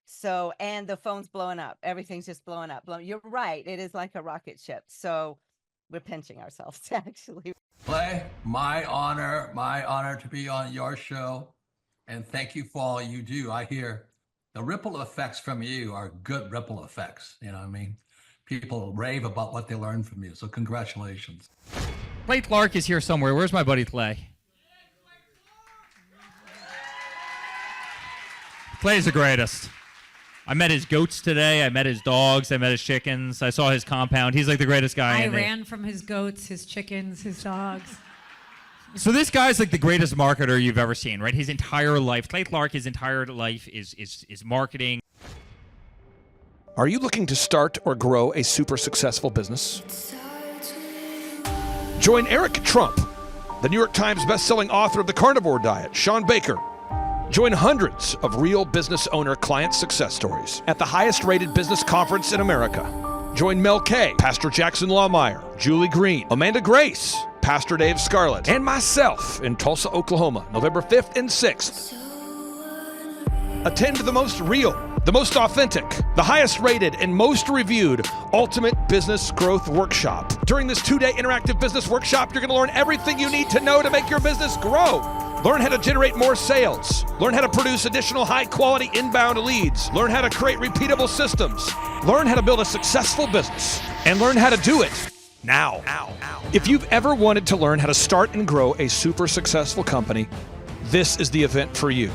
So, and the phone's blowing up. Everything's just blowing up. You're right. It is like a rocket ship. So we're pinching ourselves, actually. Clay, my honor to be on your show. And thank you for all you do. I hear the ripple effects from you are good ripple effects. You know what I mean? People rave about what they learned from you. So congratulations. Clay Clark is here somewhere. Where's my buddy Clay? Clay's the greatest. I met his goats today. I met his dogs. I met his chickens. I saw his compound. He's like the greatest guy. I ran from his goats, his chickens, his dogs. So this guy's like the greatest marketer you've ever seen, right? His entire life, Clay Clark, his entire life is marketing. Are you looking to start or grow a super successful business? Join Eric Trump, the New York Times bestselling author of The Carnivore Diet, Sean Baker. Join hundreds of real business owner client success stories at the highest rated business conference in America. Join Mel Kay, Pastor Jackson Lawmeyer, Julie Green, Amanda Grace, Pastor Dave Scarlett, and myself in Tulsa, Oklahoma, November 5th and 6th. Attend the most real, the most authentic, the highest rated, and most reviewed Ultimate Business Growth Workshop. During this 2-day interactive business workshop, you're going to learn everything you need to know to make your business grow. Learn how to generate more sales. Learn how to produce additional high-quality inbound leads. Learn how to create repeatable systems. Learn how to build a successful business. And learn how to do it now. If you've ever wanted to learn how to start and grow a super successful company, this is the event for you.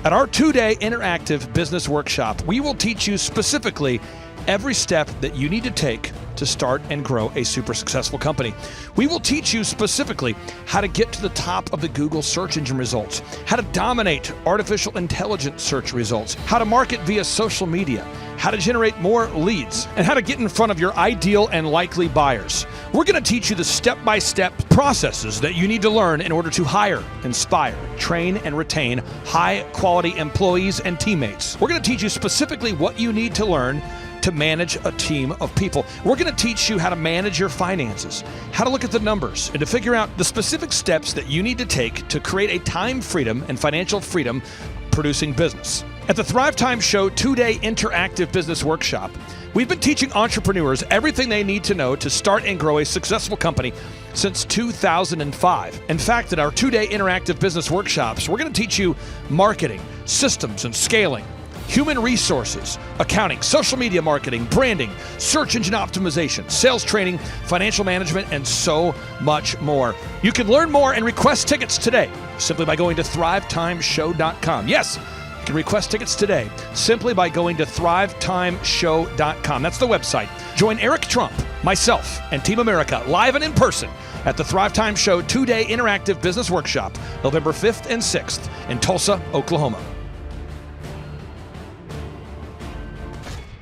At our 2-day interactive business workshop, we will teach you specifically every step that you need to take to start and grow a super successful company. We will teach you specifically how to get to the top of the Google search engine results, how to dominate artificial intelligence search results, how to market via social media, how to generate more leads, and how to get in front of your ideal and likely buyers. We're going to teach you the step-by-step processes that you need to learn in order to hire, inspire, train, and retain high-quality employees and teammates. We're going to teach you specifically what you need to learn to manage a team of people. We're going to teach you how to manage your finances, how to look at the numbers, and to figure out the specific steps that you need to take to create a time freedom and financial freedom producing business. At the Thrivetime Show 2-day interactive business workshop, we've been teaching entrepreneurs everything they need to know to start and grow a successful company since 2005. In fact, at our 2-day interactive business workshops, we're going to teach you marketing, systems and scaling, human resources, accounting, social media marketing, branding, search engine optimization, sales training, financial management, and so much more. You can learn more and request tickets today simply by going to thrivetimeshow.com. Yes, you can request tickets today simply by going to thrivetimeshow.com. That's the website. Join Eric Trump, myself, and Team America live and in person at the Thrivetime Show 2-day interactive business workshop, November 5th and 6th in Tulsa, Oklahoma.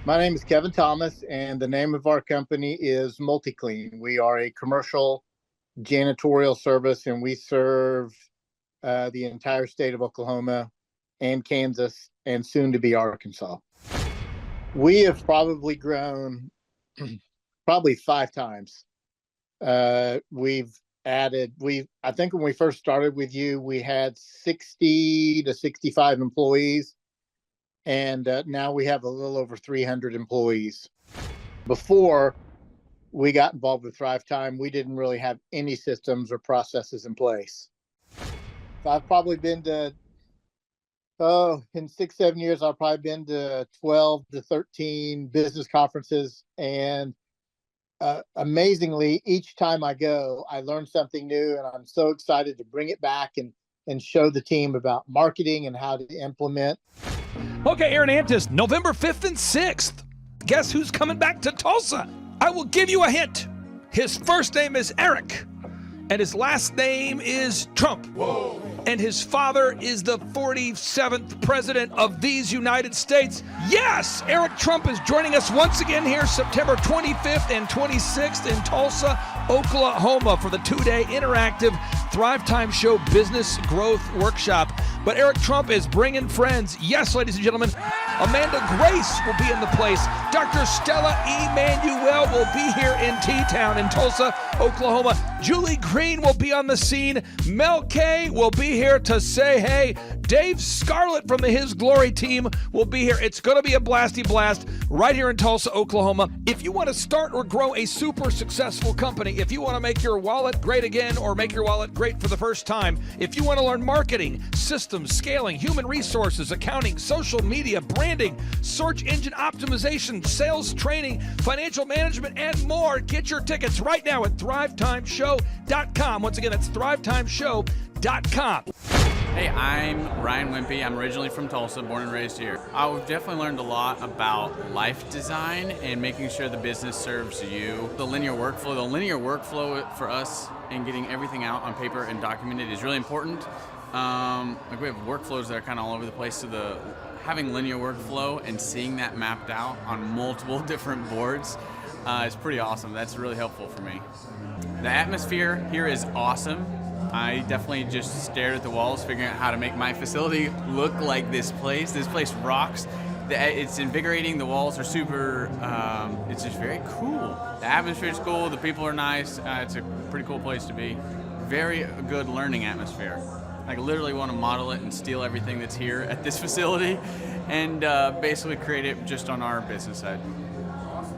My name is Kevin Thomas, and the name of our company is MultiClean. We are a commercial janitorial service, and we serve the entire state of Oklahoma and Kansas, and soon to be Arkansas. We have probably grown probably 5 times. We've added, I think when we first started with you, we had 60 to 65 employees. And now we have a little over 300 employees. Before we got involved with Thrivetime, we didn't really have any systems or processes in place. So I've probably been to, in 6-7 years, I've probably been to 12 to 13 business conferences. And amazingly, each time I go, I learn something new, and I'm so excited to bring it back and show the team about marketing and how to implement. Okay, Aaron Antis, November 5th and 6th. Guess who's coming back to Tulsa? I will give you a hint. His first name is Eric, and his last name is Trump. Whoa. And his father is the 47th president of these United States. Yes, Eric Trump is joining us once again here September 25th and 26th in Tulsa, Oklahoma for the 2-day interactive Thrivetime Show Business Growth Workshop. But Eric Trump is bringing friends. Yes, ladies and gentlemen. Amanda Grace will be in the place. Dr. Stella Emanuel will be here in T-Town in Tulsa, Oklahoma. Julie Green will be on the scene. Mel K will be here to say hey. Dave Scarlett from the His Glory team will be here. It's going to be a blasty blast right here in Tulsa, Oklahoma. If you want to start or grow a super successful company, if you want to make your wallet great again or make your wallet great for the first time, if you want to learn marketing, systems, scaling, human resources, accounting, social media, branding, search engine optimization, sales training, financial management, and more, get your tickets right now at thrivetimeshow.com. Once again, that's thrivetimeshow.com. Hey, I'm Ryan Wimpy. I'm originally from Tulsa, born and raised here. I've definitely learned a lot about life design and making sure the business serves you. The linear workflow for us and getting everything out on paper and documented is really important. Like we have workflows that are kind of all over the place, so having linear workflow and seeing that mapped out on multiple different boards is pretty awesome. That's really helpful for me. The atmosphere here is awesome. I definitely just stared at the walls, figuring out how to make my facility look like this place. This place rocks. It's invigorating. The walls are super, it's just very cool. The atmosphere is cool. The people are nice. It's a pretty cool place to be. Very good learning atmosphere. I literally want to model it and steal everything that's here at this facility and basically create it just on our business side.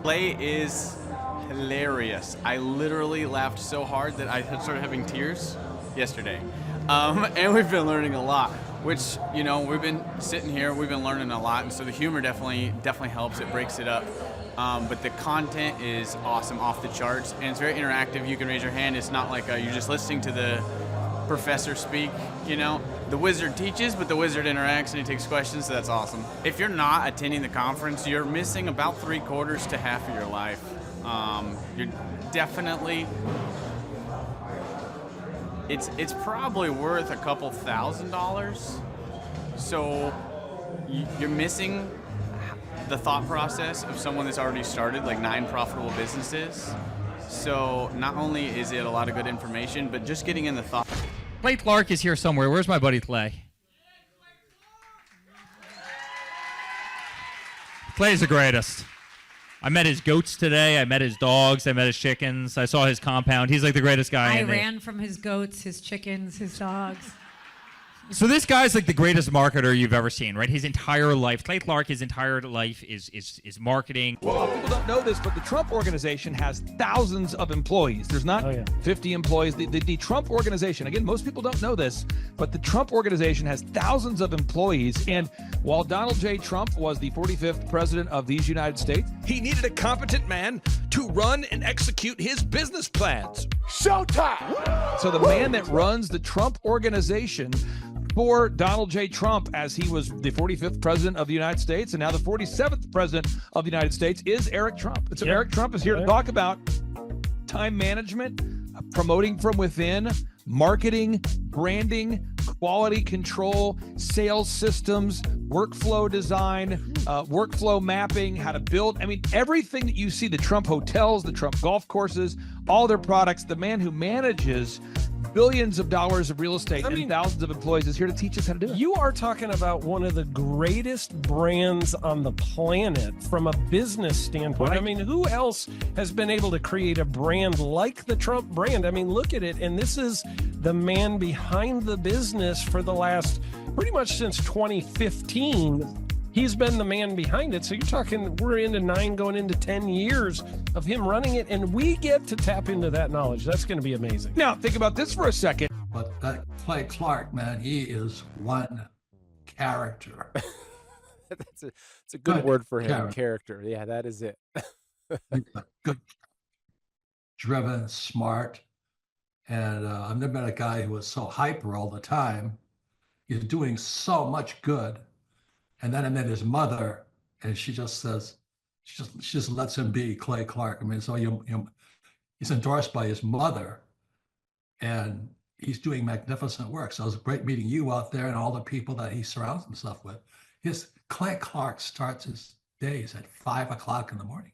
Play is hilarious. I literally laughed so hard that I started having tears yesterday. And we've been learning a lot, which, you know, we've been sitting here, we've been learning a lot, and so the humor definitely helps. It breaks it up. But the content is awesome, off the charts, and it's very interactive. You can raise your hand. It's not like you're just listening to the professor speak, you know. The wizard teaches, but the wizard interacts and he takes questions, so that's awesome. If you're not attending the conference, you're missing about 3/4 to half of your life. You're definitely, it's probably worth a couple $1,000s. So you're missing the thought process of someone that's already started like 9 profitable businesses. So not only is it a lot of good information, but just getting in the thought. Clay Clark is here somewhere. Where's my buddy Clay? Clay's the greatest. I met his goats today. I met his dogs. I met his chickens. I saw his compound. He's like the greatest guy. I ran from his goats, his chickens, his dogs. So this guy's like the greatest marketer you've ever seen, right? His entire life, Clay Clark, his entire life is marketing. Well, people don't know this, but the Trump organization has thousands of employees. There's not 50 employees. The Trump organization, again, most people don't know this, but the Trump organization has thousands of employees. And while Donald J. Trump was the 45th president of these United States, he needed a competent man to run and execute his business plans. Showtime! So the man that runs the Trump organization for Donald J. Trump, as he was the 45th president of the United States and now the 47th president of the United States, is Eric Trump. And so Eric Trump is here to talk about time management, promoting from within, marketing, branding, quality control, sales systems, workflow design, workflow mapping, how to build. I mean, everything that you see, the Trump hotels, the Trump golf courses, all their products, the man who manages billions of dollars of real estate and thousands of employees is here to teach us how to do it. You are talking about one of the greatest brands on the planet from a business standpoint. Right. I mean, who else has been able to create a brand like the Trump brand? I mean, look at it. And this is the man behind the business for the last, pretty much since 2015. He's been the man behind it. So you're talking, we're into 9 going into 10 years of him running it, and we get to tap into that knowledge. That's going to be amazing. Now, think about this for a second. But that Clay Clark, man, he is one character. It's a good word for him, character. Yeah, that is it. Good, driven, smart. And I've never met a guy who was so hyper all the time. He's doing so much good. And then I met his mother, and she just says, she just lets him be Clay Clark. I mean, so he's endorsed by his mother, and he's doing magnificent work. So it was great meeting you out there and all the people that he surrounds himself with. Clay Clark starts his days at 5 o'clock in the morning.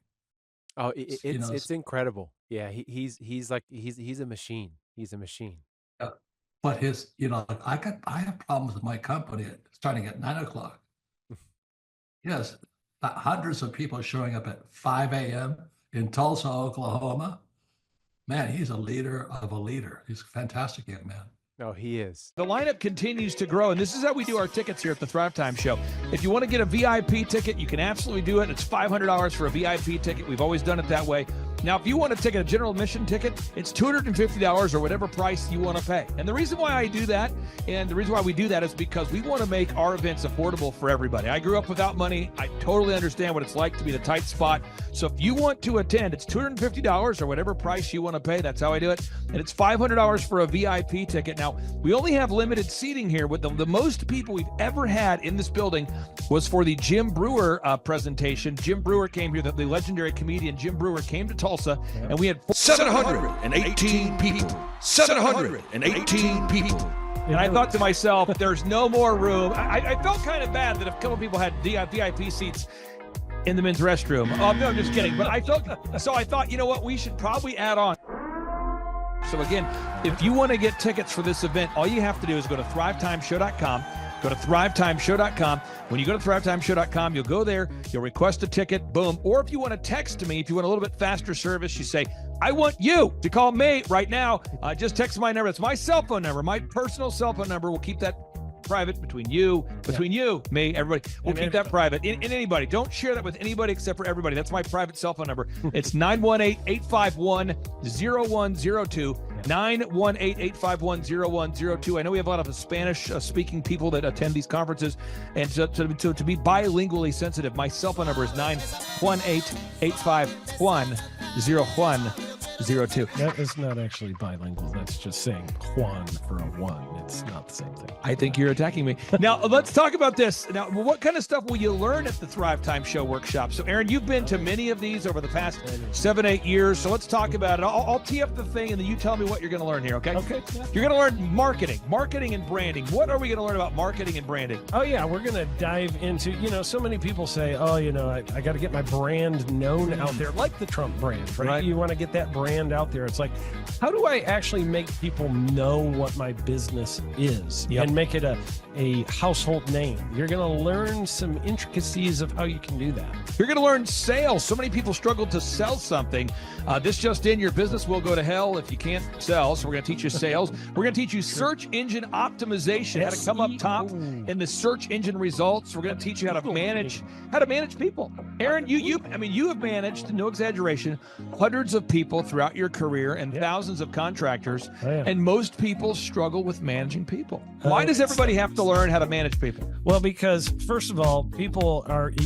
Oh, it's incredible. Yeah, he's a machine. He's a machine. But I have problems with my company starting at 9 o'clock. Yes, hundreds of people showing up at 5 a.m. in Tulsa, Oklahoma. Man, he's a leader of a leader. He's a fantastic young man. No, he is. The lineup continues to grow, and this is how we do our tickets here at the Thrivetime Show. If you want to get a VIP ticket, you can absolutely do it. It's $500 for a VIP ticket. We've always done it that way. Now, if you want to take a general admission ticket, it's $250 or whatever price you want to pay. And the reason why I do that, and the reason why we do that, is because we want to make our events affordable for everybody. I grew up without money. I totally understand what it's like to be in a tight spot. So if you want to attend, it's $250 or whatever price you want to pay. That's how I do it. And it's $500 for a VIP ticket. Now, we only have limited seating here. With the most people we've ever had in this building was for the Jim Brewer presentation. Jim Brewer came here, the legendary comedian Jim Brewer came to Tulsa, and we had 718 people. 718 people. And I thought to myself, there's no more room. I felt kind of bad that a couple people had VIP seats in the men's restroom. Oh, no, I'm just kidding. But I thought, you know what? We should probably add on. So again, if you want to get tickets for this event, all you have to do is go to thrivetimeshow.com. Go to thrivetimeshow.com. When you go to thrivetimeshow.com, you'll go there, you'll request a ticket, boom. Or if you want to text me, if you want a little bit faster service, you say, I want you to call me right now. Just text my number. It's my cell phone number, my personal cell phone number. We'll keep that private between you, me, everybody. We'll keep that private. And anybody. Don't share that with anybody except for everybody. That's my private cell phone number. It's 918-851-0102. 918-851-0102. I know we have a lot of Spanish-speaking people that attend these conferences, and to be bilingually sensitive, my cell phone number is 918-851-0102. That is not actually bilingual. That's just saying Juan for a one. It's not the same thing. I think you're attacking me. Now, let's talk about this. Now, what kind of stuff will you learn at the Thrivetime Show workshop? So, Aaron, you've been to many of these over the past 7-8 years. So let's talk about it. I'll tee up the thing, and then you tell me what you're going to learn here, okay? Okay. You're going to learn marketing and branding. What are we going to learn about marketing and branding? Oh, yeah. We're going to dive into, so many people say, I got to get my brand known out there, like the Trump brand, right? You want to get that brand out there. It's like, how do I actually make people know what my business is and make it a household name? You're going to learn some intricacies of how you can do that. You're going to learn sales. So many people struggle to sell something. This just in, your business will go to hell if you can't sell. So we're going to teach you sales. We're going to teach you search engine optimization, how to come up top in the search engine results. We're going to teach you how to manage people. Aaron, you have managed, no exaggeration, hundreds of people throughout your career and thousands of contractors. And most people struggle with managing people. Why does everybody have to learn how to manage people? Well, because first of all, you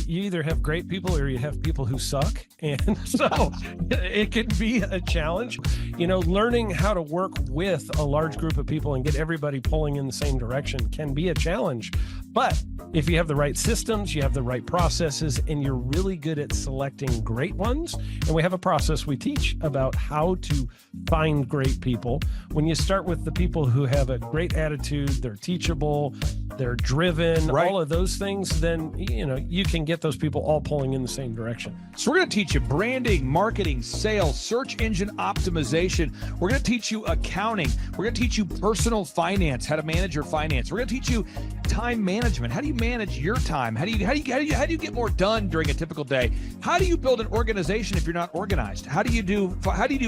either have great people or you have people who suck. And so it can be a challenge. Learning how to work with a large group of people and get everybody pulling in the same direction can be a challenge. But if you have the right systems, you have the right processes, and you're really good at selecting great ones, and we have a process we teach about how to find great people. When you start with the people who have a great attitude, they're teachable, they're driven, all of those things, then, you can get those people all pulling in the same direction. So we're going to teach you branding, marketing, sales, search engine optimization. We're going to teach you accounting. We're going to teach you personal finance, how to manage your finance. We're going to teach you time management. How do you manage your time? How do you get more done during a typical day? How do you build an organization if you're not organized? How do you do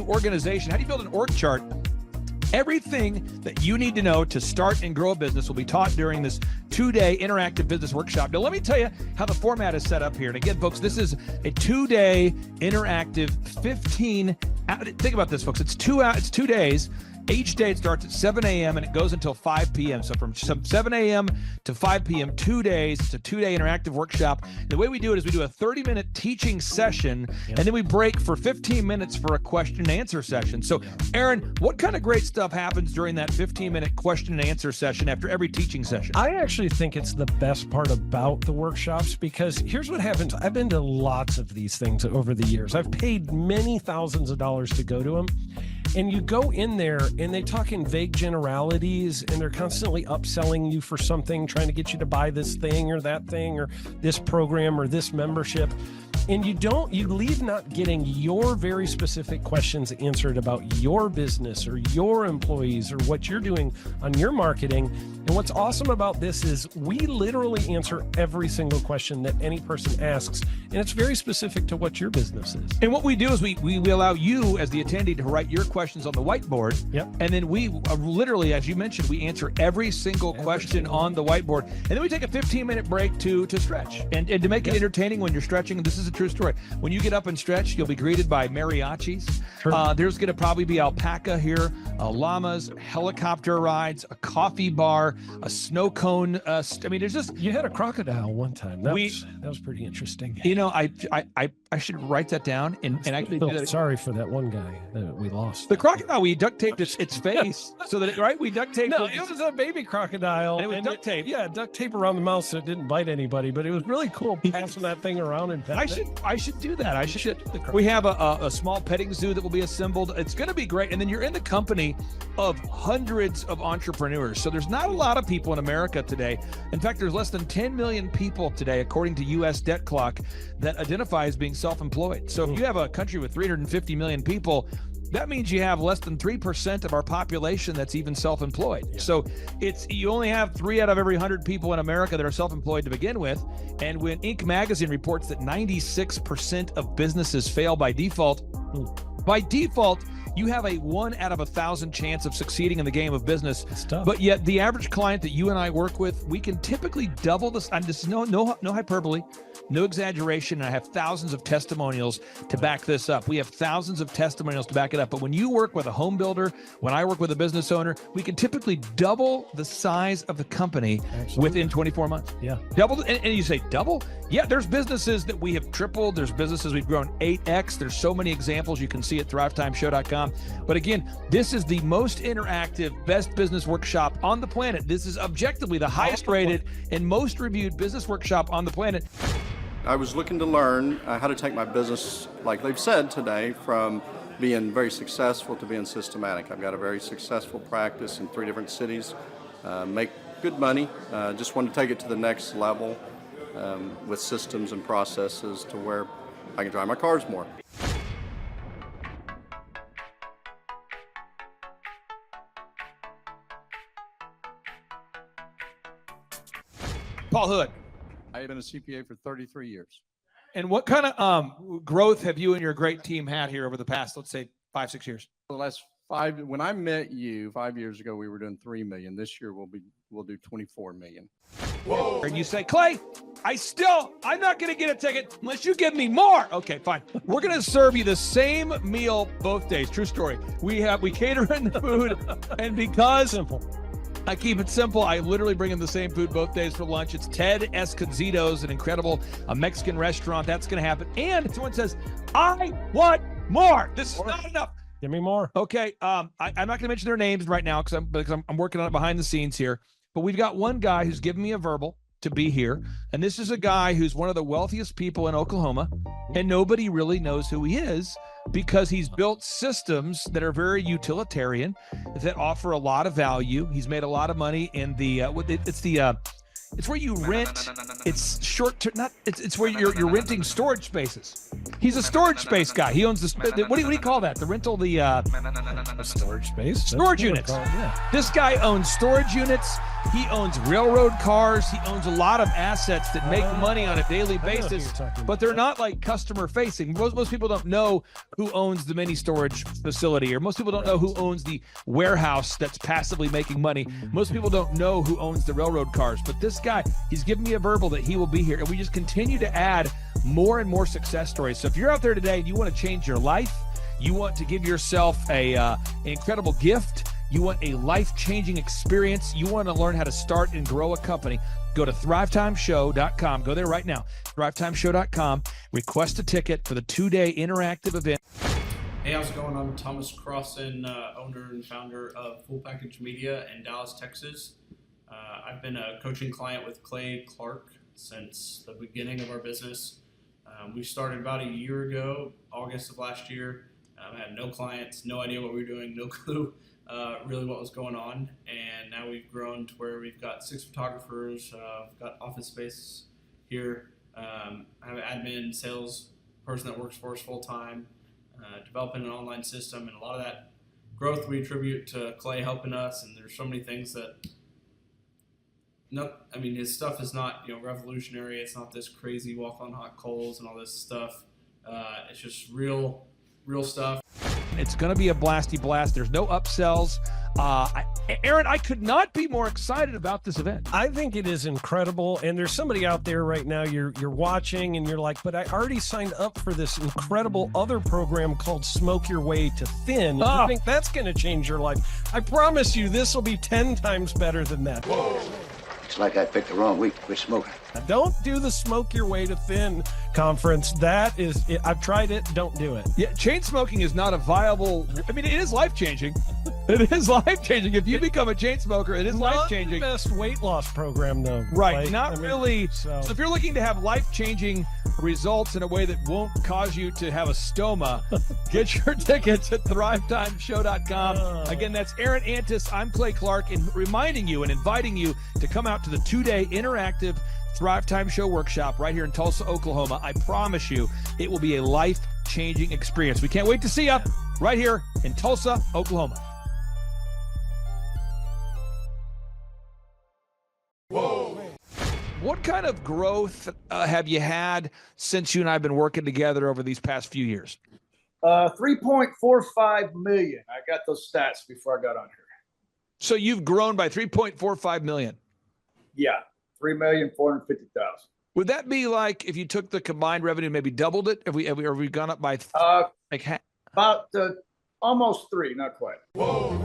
organization? How do you build an org chart? Everything that you need to know to start and grow a business will be taught during this 2-day interactive business workshop. Now, let me tell you how the format is set up here. And again, folks, this is a 2-day interactive 15. Think about this, folks. It's 2 days. Each day it starts at 7 a.m. and it goes until 5 p.m. So from 7 a.m. to 5 p.m., 2 days. It's a 2-day interactive workshop. And the way we do it is we do a 30-minute teaching session, and then we break for 15 minutes for a question and answer session. So, Aaron, what kind of great stuff happens during that 15-minute question and answer session after every teaching session? I actually think it's the best part about the workshops, because here's what happens. I've been to lots of these things over the years. I've paid many thousands of dollars to go to them. And you go in there and they talk in vague generalities, and they're constantly upselling you for something, trying to get you to buy this thing or that thing or this program or this membership. and you leave not getting your very specific questions answered about your business or your employees or what you're doing on your marketing. And what's awesome about this is we literally answer every single question that any person asks, and it's very specific to what your business is. And what we do is we allow you as the attendee to write your questions on the whiteboard. Yep. And then we literally, as you mentioned, we answer every single question on the whiteboard. And then we take a 15-minute break to stretch and to make it entertaining when you're stretching. And this is a true story. When you get up and stretch, you'll be greeted by mariachis. There's going to probably be alpaca here, llamas, helicopter rides, a coffee bar, a snow cone. I mean, there's just... You had a crocodile one time. That was pretty interesting. You know, I should write that down and actually do that. Sorry for that one guy that we lost. The crocodile, we duct taped its face so that we duct taped. No, it was a baby crocodile. And it was duct tape. Yeah, duct tape around the mouth so it didn't bite anybody. But it was really cool passing that thing around and I should do that. I should. We have a small petting zoo that will be assembled. It's going to be great. And then you're in the company of hundreds of entrepreneurs. So there's not a lot of people in America today. In fact, there's less than 10 million people today, according to U.S. Debt Clock, that identify as being self-employed. So if you have a country with 350 million people, that means you have less than 3% of our population that's even self-employed. Yeah. So you only have 3 out of every 100 people in America that are self-employed to begin with. And when Inc. magazine reports that 96% of businesses fail by default, you have a 1 out of 1,000 chance of succeeding in the game of business. It's tough. But yet the average client that you and I work with, we can typically double this. And this is no hyperbole, no exaggeration. And I have thousands of testimonials to back this up. We have thousands of testimonials to back it up. But when you work with a home builder, when I work with a business owner, we can typically double the size of the company within 24 months. Yeah. Double. And you say double? Yeah, there's businesses that we have tripled. There's businesses we've grown 8x. There's so many examples you can see at thrivetimeshow.com. But again, this is the most interactive, best business workshop on the planet. This is objectively the highest rated and most reviewed business workshop on the planet. I was looking to learn how to take my business, like they've said today, from being very successful to being systematic. I've got a very successful practice in 3 different cities, make good money, just want to take it to the next level with systems and processes to where I can drive my cars more. Paul Hood. I have been a CPA for 33 years. And what kind of growth have you and your great team had here over the past, let's say, 5-6 years? For the last 5, when I met you 5 years ago, we were doing 3 million. This year we'll do 24 million. Whoa. And you say, Clay, I'm not going to get a ticket unless you give me more. Okay, fine. We're going to serve you the same meal both days. True story. We cater in the food, and because I keep it simple, I literally bring in the same food both days for lunch. It's Ted Escondido's, an incredible Mexican restaurant. That's going to happen. And someone says, I want more. This is not enough. Give me more. Okay. I'm not going to mention their names right now because I'm working on it behind the scenes here. But we've got one guy who's given me a verbal to be here. And this is a guy who's one of the wealthiest people in Oklahoma. And nobody really knows who he is because he's built systems that are very utilitarian, that offer a lot of value. He's made a lot of money in it's where you rent. It's short term. It's where you're renting storage spaces. He's a storage space guy. He owns what do you call that? The rental, storage space. Storage units. This guy owns storage units. He owns railroad cars. He owns a lot of assets that make money on a daily basis, but they're not like customer facing. Most people don't know who owns the mini storage facility, or most people don't know who owns the warehouse that's passively making money. Most people don't know who owns the railroad cars, but this guy, he's given me a verbal that he will be here, and we just continue to add more and more success stories. So if you're out there today and you want to change your life, you want to give yourself an incredible gift, you want a life-changing experience, you want to learn how to start and grow a company, go to thrivetimeshow.com. Go there right now, thrivetimeshow.com. Request a ticket for the 2-day interactive event. Hey, how's it going? I'm Thomas Crossan, owner and founder of Full Package Media in Dallas, Texas. I've been a coaching client with Clay Clark since the beginning of our business. We started about a year ago, August of last year. I had no clients, no idea what we were doing, no clue really what was going on. And now we've grown to where we've got 6 photographers, we've got office space here. I have an admin, sales person that works for us full time, developing an online system, and a lot of that growth we attribute to Clay helping us. And there's so many things that, his stuff is not revolutionary. It's not this crazy walk on hot coals and all this stuff. It's just real stuff. It's going to be a blasty blast. There's no upsells. Aaron, I could not be more excited about this event. I think it is incredible. And there's somebody out there right now, you're watching and you're like, but I already signed up for this incredible other program called Smoke Your Way to Thin. I think that's going to change your life. I promise you, this will be 10 times better than that. Whoa. It's like I picked the wrong week to quit smoking. Don't do the Smoke Your Way to Thin conference. I've tried it. Don't do it. Yeah, chain smoking is not a viable. It is life-changing. It is life-changing. If you become a chain smoker, it is life-changing. Not the best weight loss program, though. Right, really. So if you're looking to have life-changing results in a way that won't cause you to have a stoma, get your tickets at thrivetimeshow.com. Again, that's Aaron Antis. I'm Clay Clark, and reminding you and inviting you to come out to the 2-day interactive Thrive Time Show workshop right here in Tulsa, Oklahoma. I promise you, it will be a life-changing experience. We can't wait to see you right here in Tulsa, Oklahoma. Whoa. What kind of growth have you since you and I have been working together over these past few years? 3.45 million. I got those stats before I got on here. So you've grown by 3.45 million. Yeah, 3,450,000. Would that be like if you took the combined revenue, maybe doubled it? Have we gone up by about almost 3, not quite. Whoa.